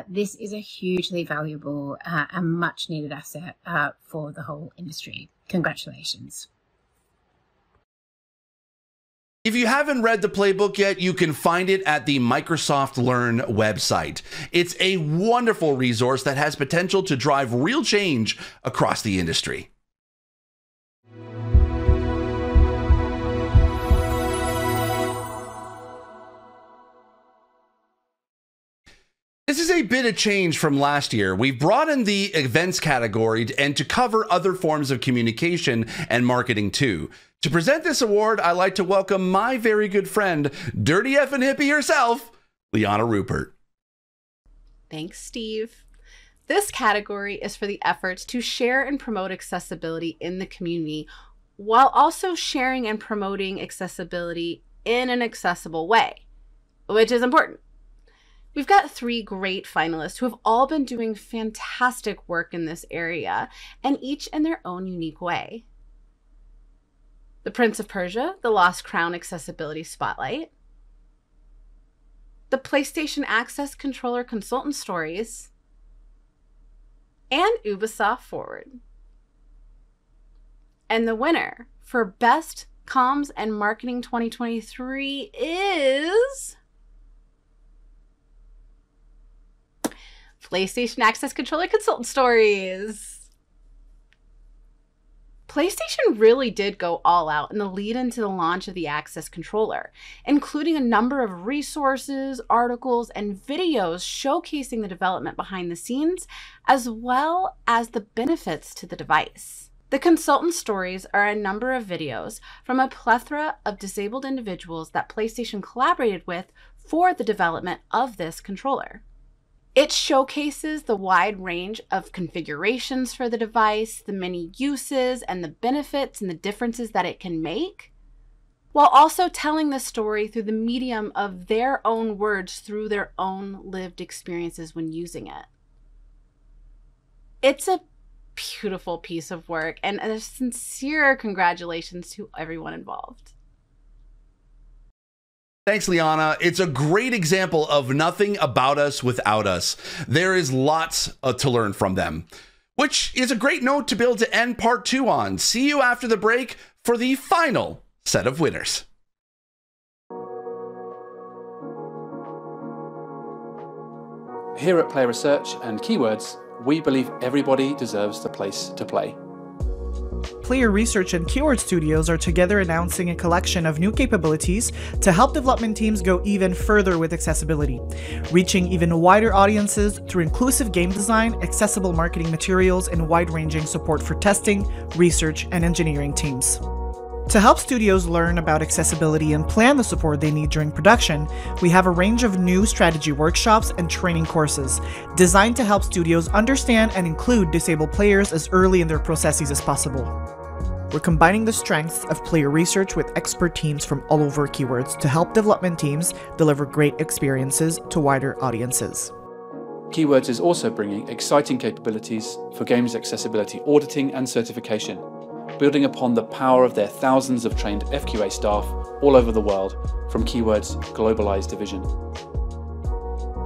This is a hugely valuable and much needed asset for the whole industry. Congratulations. If you haven't read the playbook yet, you can find it at the Microsoft Learn website. It's a wonderful resource that has potential to drive real change across the industry. This is a bit of change from last year. We've brought in the events category and to cover other forms of communication and marketing too. To present this award, I'd like to welcome my very good friend, Dirty Effin' Hippie herself, Liana Rupert. Thanks, Steve. This category is for the efforts to share and promote accessibility in the community while also sharing and promoting accessibility in an accessible way, which is important. We've got 3 great finalists who have all been doing fantastic work in this area, and each in their own unique way. The Prince of Persia, The Lost Crown Accessibility Spotlight, the PlayStation Access Controller Consultant Stories, and Ubisoft Forward. And the winner for Best Comms and Marketing 2023 is PlayStation Access Controller Consultant Stories. PlayStation really did go all out in the lead into the launch of the Access controller, including a number of resources, articles, and videos showcasing the development behind the scenes, as well as the benefits to the device. The consultant stories are a number of videos from a plethora of disabled individuals that PlayStation collaborated with for the development of this controller. It showcases the wide range of configurations for the device, the many uses and the benefits and the differences that it can make, while also telling the story through the medium of their own words through their own lived experiences when using it. It's a beautiful piece of work, and a sincere congratulations to everyone involved. Thanks, Liana. It's a great example of nothing about us without us. There is lots to learn from them, which is a great note to be able to end part 2 on. See you after the break for the final set of winners. Here at Player Research and Keywords, we believe everybody deserves the place to play. Player Research and Keyword Studios are together announcing a collection of new capabilities to help development teams go even further with accessibility, reaching even wider audiences through inclusive game design, accessible marketing materials, and wide-ranging support for testing, research, and engineering teams. To help studios learn about accessibility and plan the support they need during production, we have a range of new strategy workshops and training courses designed to help studios understand and include disabled players as early in their processes as possible. We're combining the strengths of Player Research with expert teams from all over Keywords to help development teams deliver great experiences to wider audiences. Keywords is also bringing exciting capabilities for games accessibility auditing and certification, building upon the power of their thousands of trained FQA staff all over the world from Keywords' globalized division.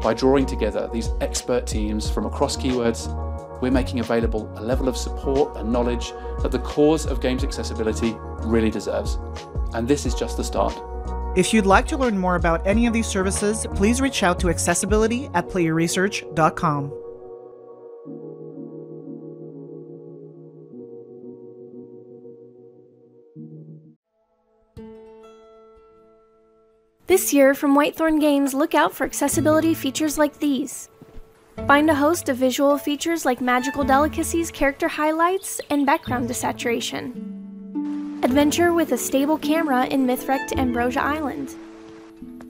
By drawing together these expert teams from across Keywords, we're making available a level of support and knowledge that the cause of games accessibility really deserves. And this is just the start. If you'd like to learn more about any of these services, please reach out to accessibility@playerresearch.com. This year from Whitethorn Games, look out for accessibility features like these. Find a host of visual features like magical delicacies, character highlights, and background desaturation. Adventure with a stable camera in Mythwrecked Ambrosia Island.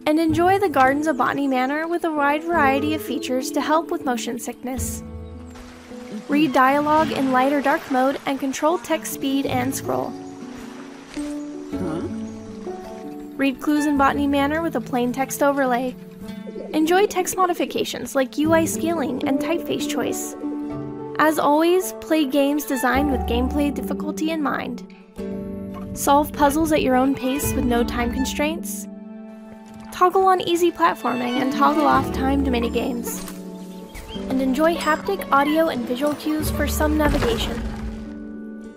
And enjoy the gardens of Botany Manor with a wide variety of features to help with motion sickness. Read dialogue in light or dark mode and control text speed and scroll. Read clues in Botany Manor with a plain text overlay. Enjoy text modifications like UI scaling and typeface choice. As always, play games designed with gameplay difficulty in mind. Solve puzzles at your own pace with no time constraints. Toggle on easy platforming and toggle off timed minigames. And enjoy haptic, audio, and visual cues for some navigation.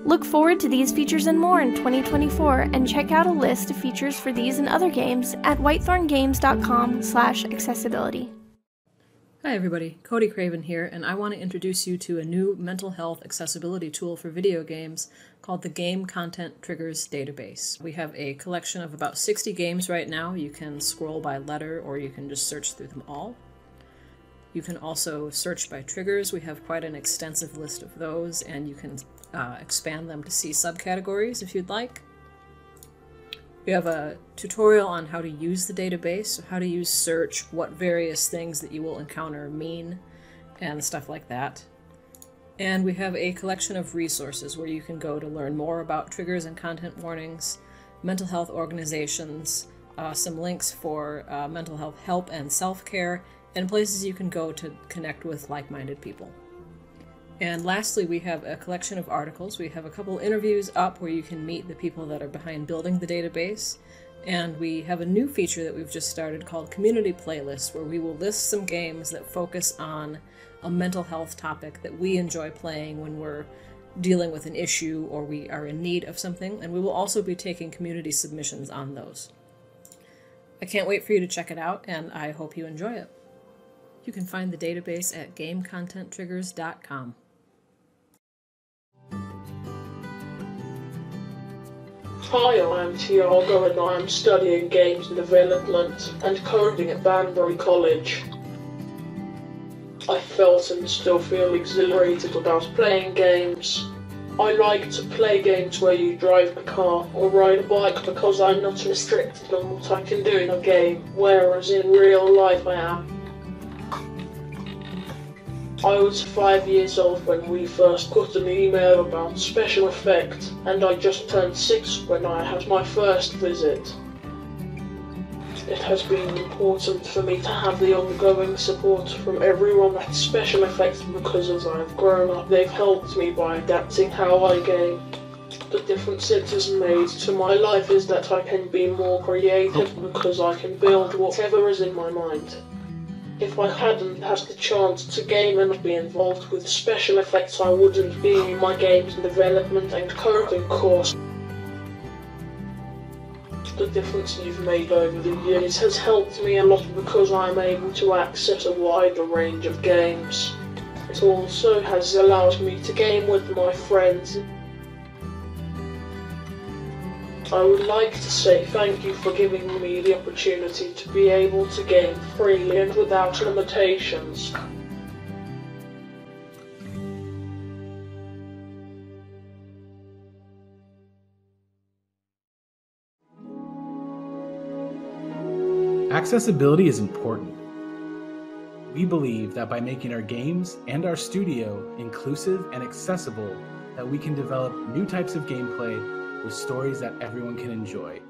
Look forward to these features and more in 2024, and check out a list of features for these and other games at whitethorngames.com/accessibility. Hi everybody, Cody Craven here, and I want to introduce you to a new mental health accessibility tool for video games called the Game Content Triggers Database. We have a collection of about 60 games right now. You can scroll by letter or you can just search through them all. You can also search by triggers. We have quite an extensive list of those, and you can expand them to see subcategories if you'd like. We have a tutorial on how to use the database, how to use search, what various things that you will encounter mean, and stuff like that. And we have a collection of resources where you can go to learn more about triggers and content warnings, mental health organizations, some links for mental health help and self-care, and places you can go to connect with like-minded people. And lastly, we have a collection of articles. We have a couple interviews up where you can meet the people that are behind building the database. And we have a new feature that we've just started called Community Playlists, where we will list some games that focus on a mental health topic that we enjoy playing when we're dealing with an issue or we are in need of something. And we will also be taking community submissions on those. I can't wait for you to check it out, and I hope you enjoy it. You can find the database at gamecontenttriggers.com. Hi, I'm Tiago and I am studying games development and coding at Banbury College. I felt and still feel exhilarated about playing games. I like to play games where you drive a car or ride a bike because I'm not restricted on what I can do in a game, whereas in real life I am. I was 5 years old when we first got an email about special effects, and I just turned 6 when I had my first visit. It has been important for me to have the ongoing support from everyone at Special Effects because as I've grown up, they've helped me by adapting how I game. The difference it has made to my life is that I can be more creative because I can build whatever is in my mind. If I hadn't had the chance to game and be involved with Special Effects, I wouldn't be in my games development and coding course. The difference you've made over the years has helped me a lot because I'm able to access a wider range of games. It also has allowed me to game with my friends. I would like to say thank you for giving me the opportunity to be able to game freely and without limitations. Accessibility is important. We believe that by making our games and our studio inclusive and accessible, that we can develop new types of gameplay with stories that everyone can enjoy.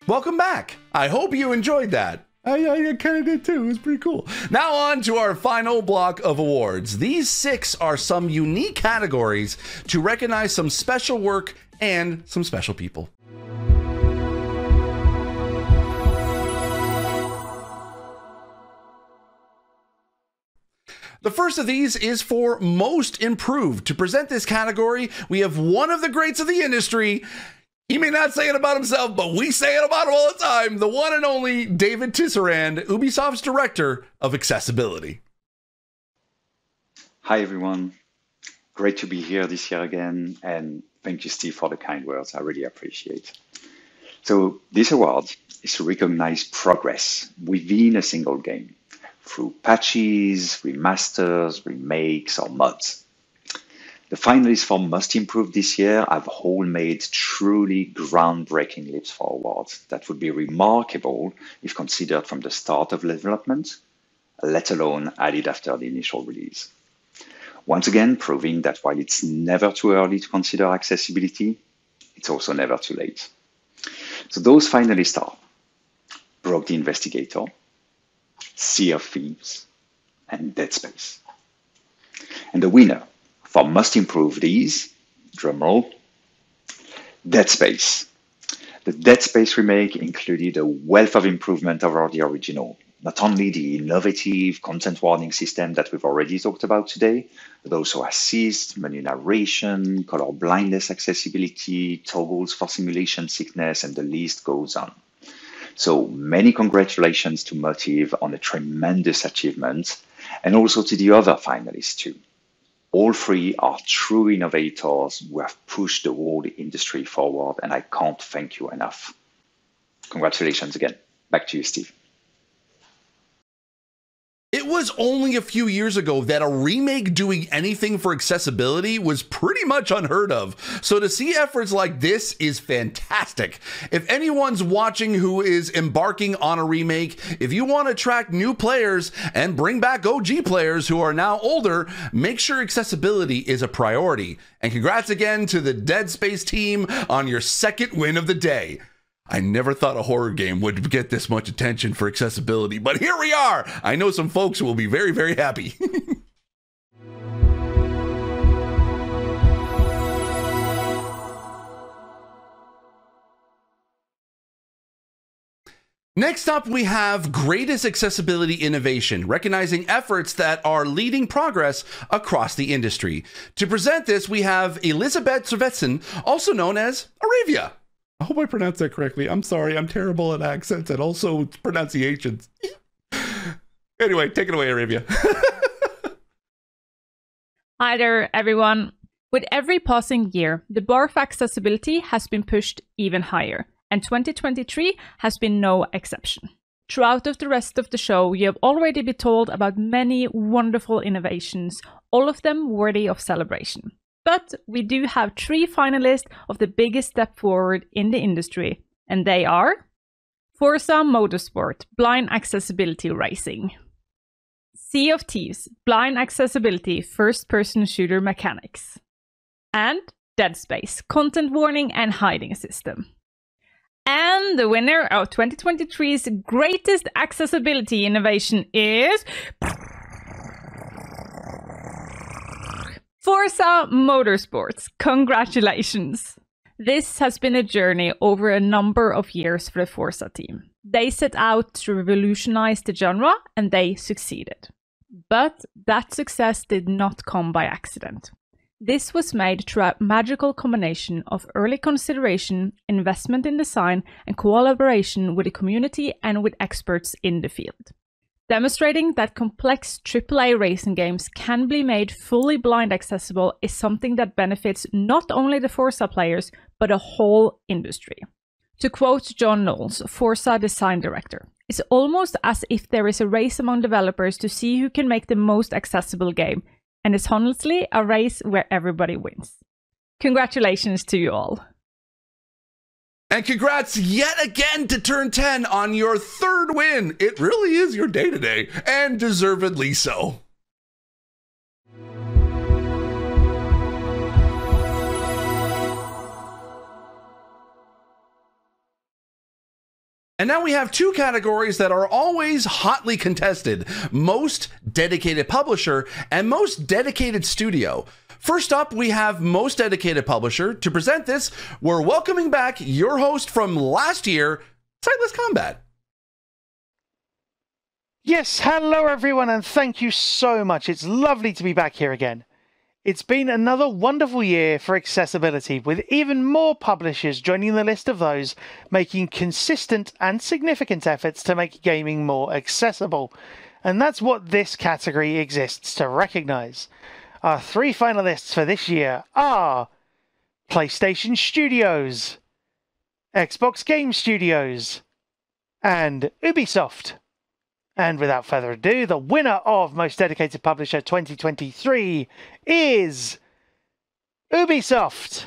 Welcome back. I hope you enjoyed that. I kind of did too. It was pretty cool. Now on to our final block of awards. These 6 are some unique categories to recognize some special work and some special people. The first of these is for Most Improved. To present this category, we have one of the greats of the industry. He may not say it about himself, but we say it about him all the time. The one and only David Tisserand, Ubisoft's Director of Accessibility. Hi, everyone. Great to be here this year again. And thank you, Steve, for the kind words. I really appreciate it. So this award is to recognize progress within a single game through patches, remasters, remakes, or mods. The finalists for Most Improved this year have all made truly groundbreaking leaps forward that would be remarkable if considered from the start of development, let alone added after the initial release. Once again, proving that while it's never too early to consider accessibility, it's also never too late. So those finalists are Brock the Investigator, Sea of Thieves, and Dead Space. And the winner for Most Improved is, drumroll, Dead Space. The Dead Space remake included a wealth of improvement over the original, not only the innovative content warning system that we've already talked about today, but also assist, menu narration, color blindness accessibility, toggles for simulation sickness, and the list goes on. So many congratulations to Motive on a tremendous achievement, and also to the other finalists too. All three are true innovators who have pushed the whole industry forward, and I can't thank you enough. Congratulations again. Back to you, Steve. It was only a few years ago that a remake doing anything for accessibility was pretty much unheard of. So to see efforts like this is fantastic. If anyone's watching who is embarking on a remake, if you want to attract new players and bring back OG players who are now older, make sure accessibility is a priority. And congrats again to the Dead Space team on your second win of the day. I never thought a horror game would get this much attention for accessibility, but here we are. I know some folks who will be very, very happy. Next up, we have Greatest Accessibility Innovation, recognizing efforts that are leading progress across the industry. To present this, we have Elisabeth Servetsen, also known as Arabia. I hope I pronounced that correctly. I'm sorry, I'm terrible at accents and also pronunciations. Anyway, take it away, Arabia. Hi there, everyone. With every passing year, the bar for accessibility has been pushed even higher, and 2023 has been no exception. Throughout the rest of the show, you have already been told about many wonderful innovations, all of them worthy of celebration. But we do have 3 finalists of the biggest step forward in the industry, and they are Forza Motorsport, Blind Accessibility Racing, Sea of Thieves, Blind Accessibility First-Person Shooter Mechanics, and Dead Space, Content Warning and Hiding System. And the winner of 2023's Greatest Accessibility Innovation is Forza Motorsports. Congratulations! This has been a journey over a number of years for the Forza team. They set out to revolutionize the genre and they succeeded. But that success did not come by accident. This was made through a magical combination of early consideration, investment in design, and collaboration with the community and with experts in the field. Demonstrating that complex AAA racing games can be made fully blind accessible is something that benefits not only the Forza players, but a whole industry. To quote John Knowles, Forza design director, "It's almost as if there is a race among developers to see who can make the most accessible game, and it's honestly a race where everybody wins." Congratulations to you all. And congrats yet again to Turn 10 on your 3rd win. It really is your day today, and deservedly so. And now we have 2 categories that are always hotly contested: Most Dedicated Publisher and Most Dedicated Studio. First up, we have Most Dedicated Publisher. To present this, we're welcoming back your host from last year, Sightless Combat. Yes, hello everyone, and thank you so much. It's lovely to be back here again. It's been another wonderful year for accessibility, with even more publishers joining the list of those making consistent and significant efforts to make gaming more accessible. And that's what this category exists to recognize. Our 3 finalists for this year are PlayStation Studios, Xbox Game Studios, and Ubisoft. And without further ado, the winner of Most Dedicated Publisher 2023 is Ubisoft.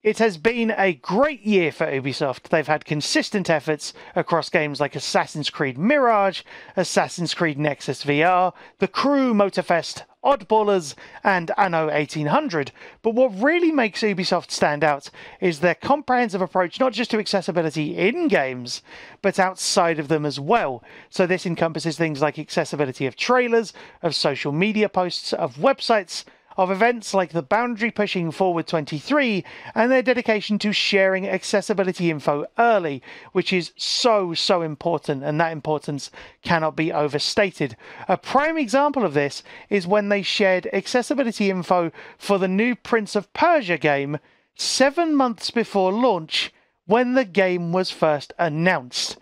It has been a great year for Ubisoft. They've had consistent efforts across games like Assassin's Creed Mirage, Assassin's Creed Nexus VR, The Crew, Motorfest, Oddballers, and Anno 1800. But what really makes Ubisoft stand out is their comprehensive approach not just to accessibility in games, but outside of them as well. So this encompasses things like accessibility of trailers, of social media posts, of websites, of events like the Boundary Pushing Forward 23 and their dedication to sharing accessibility info early, which is so important, and that importance cannot be overstated. A prime example of this is when they shared accessibility info for the new Prince of Persia game 7 months before launch when the game was first announced.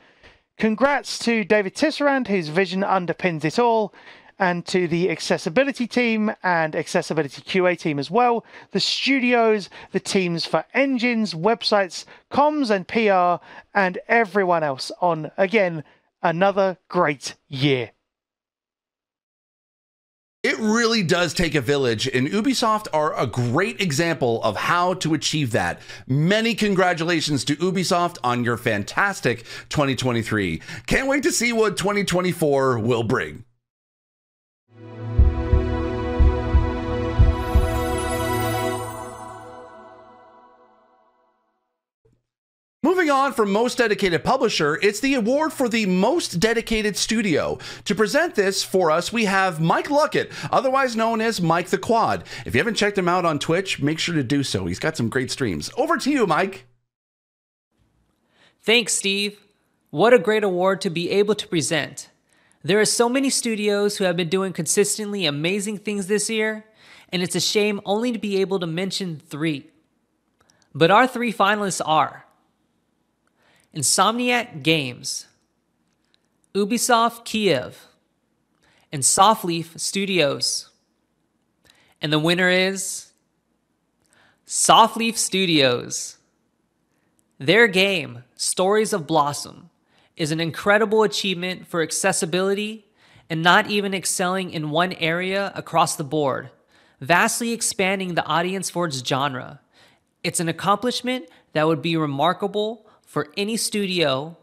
Congrats to David Tisserand, whose vision underpins it all, and to the accessibility team and accessibility QA team as well, the studios, the teams for engines, websites, comms and PR, and everyone else on, again, another great year. It really does take a village, and Ubisoft are a great example of how to achieve that. Many congratulations to Ubisoft on your fantastic 2023. Can't wait to see what 2024 will bring. Moving on from Most Dedicated Publisher, it's the award for the Most Dedicated Studio. To present this for us, we have Mike Luckett, otherwise known as Mike the Quad. If you haven't checked him out on Twitch, make sure to do so. He's got some great streams. Over to you, Mike. Thanks, Steve. What a great award to be able to present. There are so many studios who have been doing consistently amazing things this year, and it's a shame only to be able to mention 3. But our 3 finalists are Insomniac Games, Ubisoft Kiev, and Softleaf Studios. And the winner is Softleaf Studios. Their game, Stories of Blossom, is an incredible achievement for accessibility and not even excelling in one area across the board, vastly expanding the audience for its genre. It's an accomplishment that would be remarkable for any studio,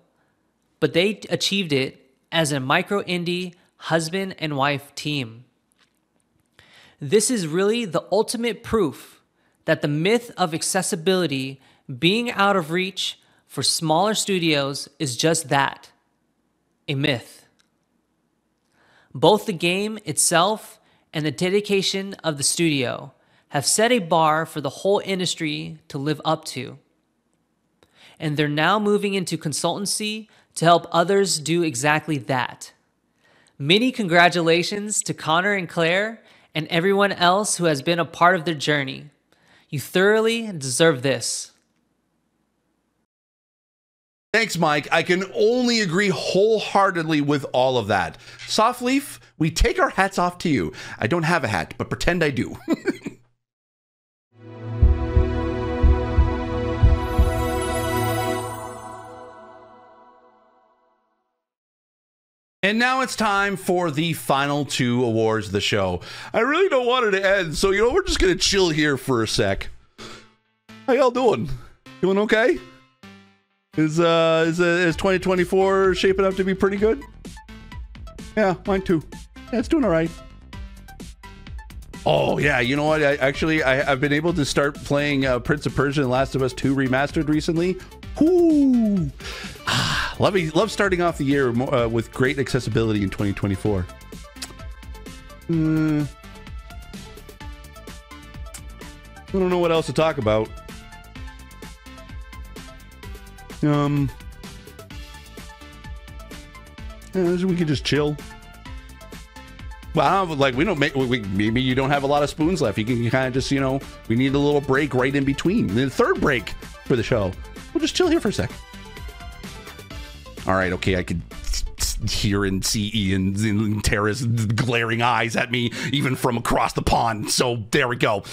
but they achieved it as a micro-indie husband and wife team. This is really the ultimate proof that the myth of accessibility being out of reach for smaller studios is just that, a myth. Both the game itself and the dedication of the studio have set a bar for the whole industry to live up to. And they're now moving into consultancy to help others do exactly that. Many congratulations to Connor and Claire and everyone else who has been a part of their journey. You thoroughly deserve this. Thanks, Mike. I can only agree wholeheartedly with all of that. Softleaf, we take our hats off to you. I don't have a hat, but pretend I do. And now it's time for the final 2 awards of the show. I really don't want it to end, so we're just gonna chill here for a sec. How y'all doing? Doing okay? Is 2024 shaping up to be pretty good? Yeah, mine too. Yeah, it's doing all right. Oh yeah, you know what? I've been able to start playing Prince of Persia and Last of Us 2 Remastered recently. Whoo! Love starting off the year with great accessibility in 2024. I don't know what else to talk about. We could just chill. Well, maybe you don't have a lot of spoons left. You can kind of just, we need a little break right in between. The third break for the show. We'll just chill here for a sec. All right, okay, I could hear and see Ian's and Tara's glaring eyes at me, even from across the pond. So there we go.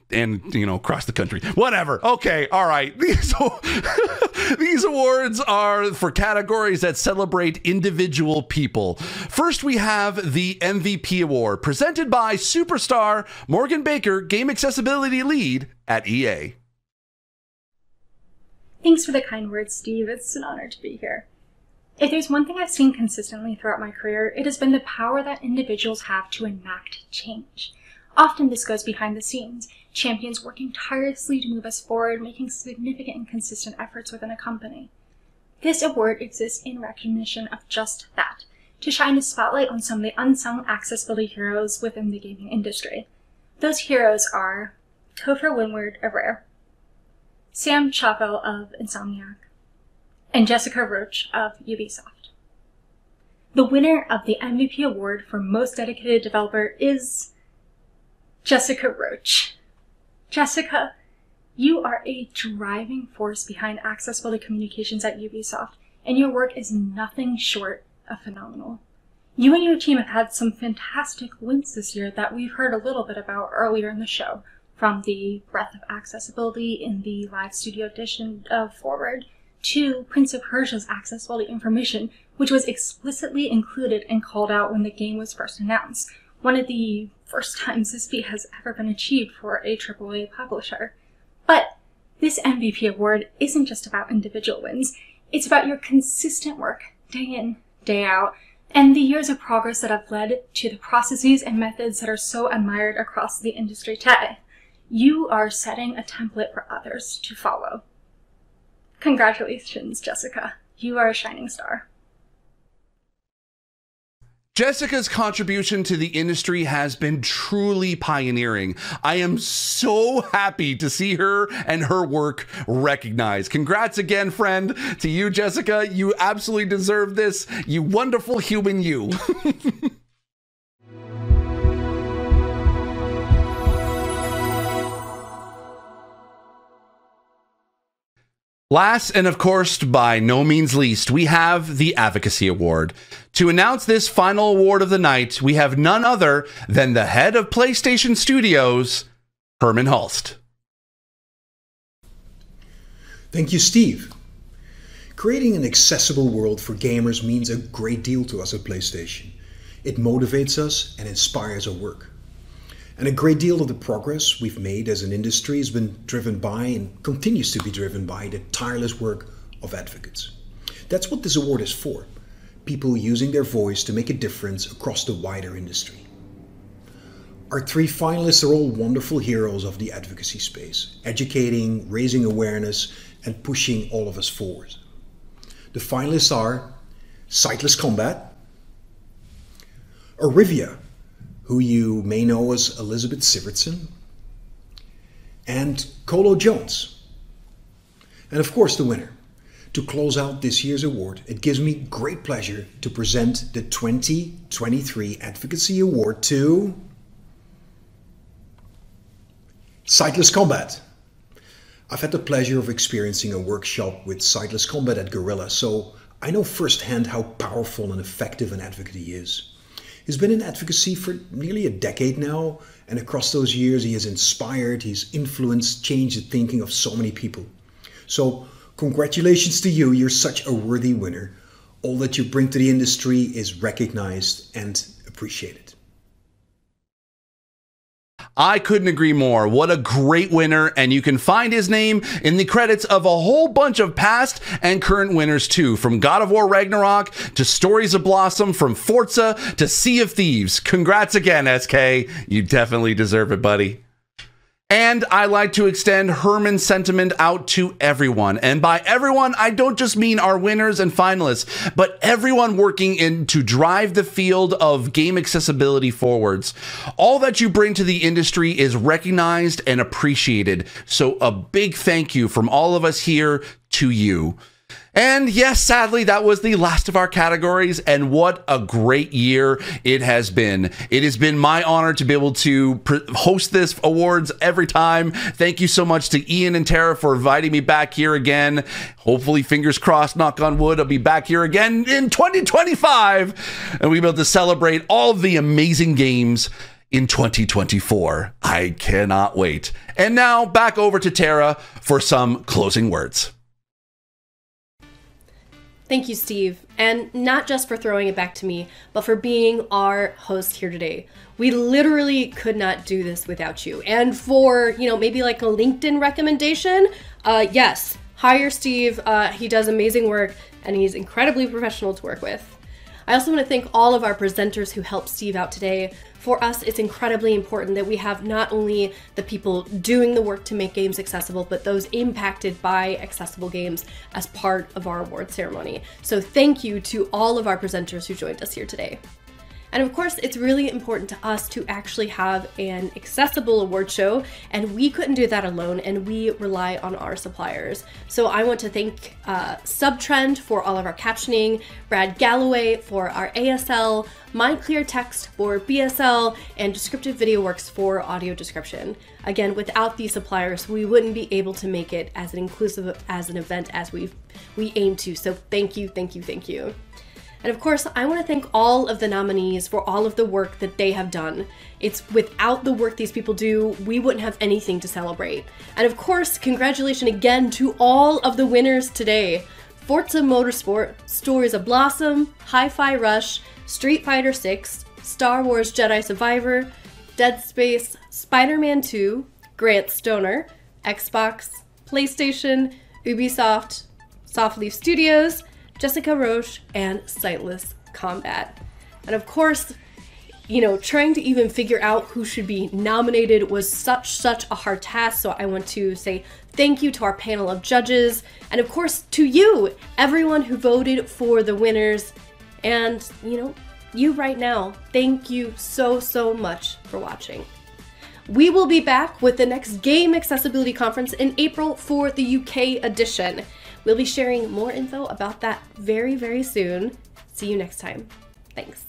And, across the country. Whatever. Okay, all right. These awards are for categories that celebrate individual people. First, we have the MVP Award, presented by superstar Morgan Baker, Game Accessibility Lead at EA. Thanks for the kind words, Steve. It's an honor to be here. If there's one thing I've seen consistently throughout my career, it has been the power that individuals have to enact change. Often this goes behind the scenes, champions working tirelessly to move us forward, making significant and consistent efforts within a company. This award exists in recognition of just that, to shine a spotlight on some of the unsung accessibility heroes within the gaming industry. Those heroes are Topher Windward of Rare, Sam Chappell of Insomniac, and Jessica Roach of Ubisoft. The winner of the MVP award for Most Dedicated Developer is Jessica Roach. Jessica, you are a driving force behind accessibility communications at Ubisoft, and your work is nothing short of phenomenal. You and your team have had some fantastic wins this year that we've heard a little bit about earlier in the show, from the breadth of accessibility in the Live Studio edition of Forward to Prince of Persia's accessibility information, which was explicitly included and called out when the game was first announced, one of the first times this feat has ever been achieved for a AAA publisher. But this MVP award isn't just about individual wins, it's about your consistent work, day in, day out, and the years of progress that have led to the processes and methods that are so admired across the industry today. You are setting a template for others to follow. Congratulations, Jessica. You are a shining star. Jessica's contribution to the industry has been truly pioneering. I am so happy to see her and her work recognized. Congrats again, friend, to you, Jessica. You absolutely deserve this. You wonderful human, you. Last, and of course, by no means least, we have the Advocacy Award. To announce this final award of the night, we have none other than the head of PlayStation Studios, Hermen Hulst. Thank you, Steve. Creating an accessible world for gamers means a great deal to us at PlayStation. It motivates us and inspires our work. And a great deal of the progress we've made as an industry has been driven by and continues to be driven by the tireless work of advocates. That's what this award is for. People using their voice to make a difference across the wider industry. Our three finalists are all wonderful heroes of the advocacy space, educating, raising awareness, and pushing all of us forward. The finalists are Sightless Combat, Arivia, who you may know as Elizabeth Sivertson, and Colo Jones. And of course the winner. To close out this year's award, it gives me great pleasure to present the 2023 Advocacy Award to Sightless Combat. I've had the pleasure of experiencing a workshop with Sightless Combat at Guerrilla, so I know firsthand how powerful and effective an advocate he is. He's been in advocacy for nearly a decade now, and across those years he has inspired, he's influenced, changed the thinking of so many people. So congratulations to you, you're such a worthy winner. All that you bring to the industry is recognized and appreciated. I couldn't agree more. What a great winner, and you can find his name in the credits of a whole bunch of past and current winners too, from God of War Ragnarok to Stories of Blossom, from Forza to Sea of Thieves. Congrats again, SK. You definitely deserve it, buddy. And I like to extend Hermen's sentiment out to everyone. And by everyone, I don't just mean our winners and finalists, but everyone working in to drive the field of game accessibility forwards. All that you bring to the industry is recognized and appreciated. So a big thank you from all of us here to you. And yes, sadly, that was the last of our categories, and what a great year it has been. It has been my honor to be able to host this awards every time. Thank you so much to Ian and Tara for inviting me back here again. Hopefully, fingers crossed, knock on wood, I'll be back here again in 2025, and we'll be able to celebrate all of the amazing games in 2024. I cannot wait. And now, back over to Tara for some closing words. Thank you, Steve, and not just for throwing it back to me, but for being our host here today. We literally could not do this without you. And for, maybe like a LinkedIn recommendation, yes, hire Steve. He does amazing work, and he's incredibly professional to work with. I also want to thank all of our presenters who helped Steve out today. For us, it's incredibly important that we have not only the people doing the work to make games accessible, but those impacted by accessible games as part of our award ceremony. So thank you to all of our presenters who joined us here today. And of course, it's really important to us to actually have an accessible award show, and we couldn't do that alone, and we rely on our suppliers. So I want to thank Subtrend for all of our captioning, Brad Galloway for our ASL, MindClear Text for BSL, and Descriptive Video Works for audio description. Again, without these suppliers, we wouldn't be able to make it as an inclusive as an event as we aim to. So thank you, thank you, thank you. And of course, I want to thank all of the nominees for all of the work that they have done. It's without the work these people do, we wouldn't have anything to celebrate. And of course, congratulations again to all of the winners today. Forza Motorsport, Stories of Blossom, Hi-Fi Rush, Street Fighter 6, Star Wars Jedi Survivor, Dead Space, Spider-Man 2, Grant Stoner, Xbox, PlayStation, Ubisoft, Softleaf Studios, Jessica Roche, and Sightless Combat. And of course, you know, trying to even figure out who should be nominated was such a hard task, so I want to say thank you to our panel of judges, and of course to you, everyone who voted for the winners, and, you know, you right now, thank you so much for watching. We will be back with the next Game Accessibility Conference in April for the UK edition. We'll be sharing more info about that very soon. See you next time. Thanks.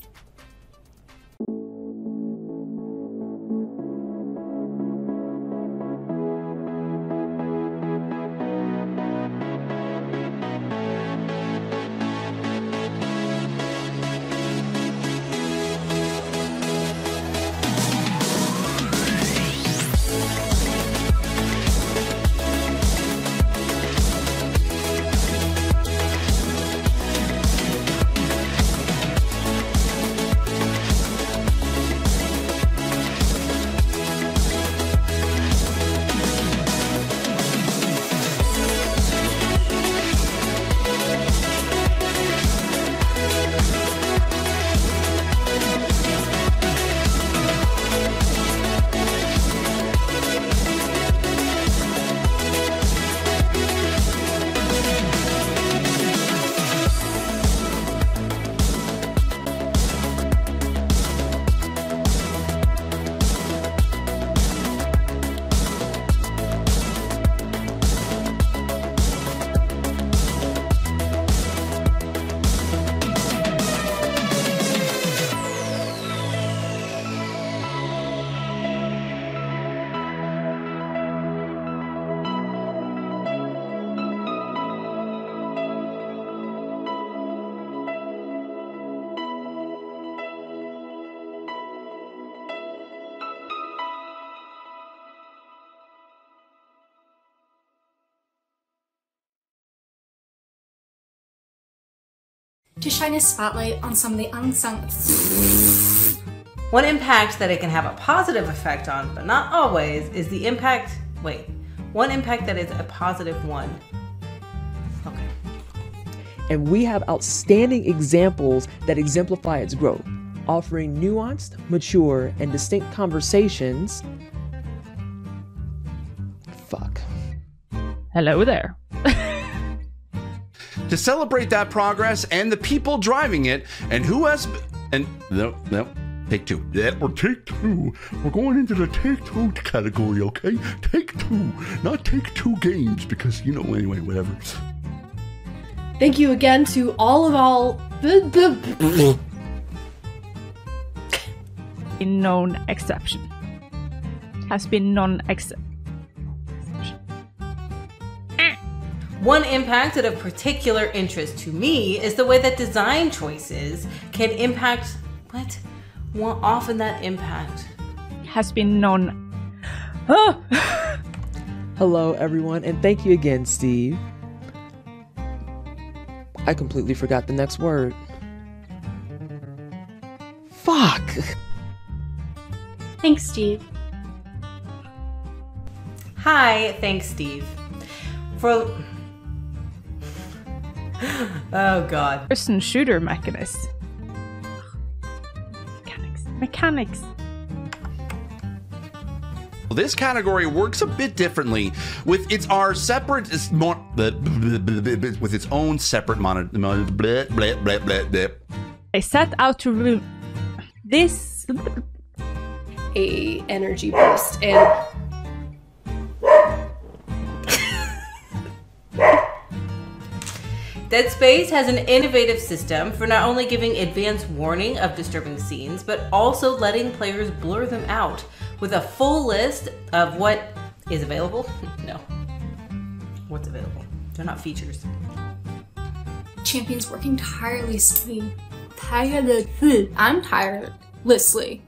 To shine a spotlight on some of the unsung. One impact that it can have a positive effect on, but not always, is the impact. One impact that is a positive one. Okay. And we have outstanding examples that exemplify its growth, offering nuanced, mature, and distinct conversations. Fuck. Hello there. To celebrate that progress and the people driving it, and who has no, take two. Yeah, or take two. We're going into the take two category, okay? Take two, not take two games, because, you know, anyway, whatever. Thank you again to all. Known exception. Has been non-exception. One impact of particular interest to me is the way that design choices can impact often that impact has been known. Hello, everyone, and thank you again, Steve. I completely forgot the next word. Fuck. Thanks, Steve. Hi, thanks, Steve. Oh god. Person shooter mechanism. Mechanics. Well, this category works a bit differently with its own separate I set out to This a energy boost and Dead Space has an innovative system for not only giving advance warning of disturbing scenes, but also letting players blur them out with a full list of what is available. No. What's available? They're not features. Champions working tirelessly. I'm tirelessly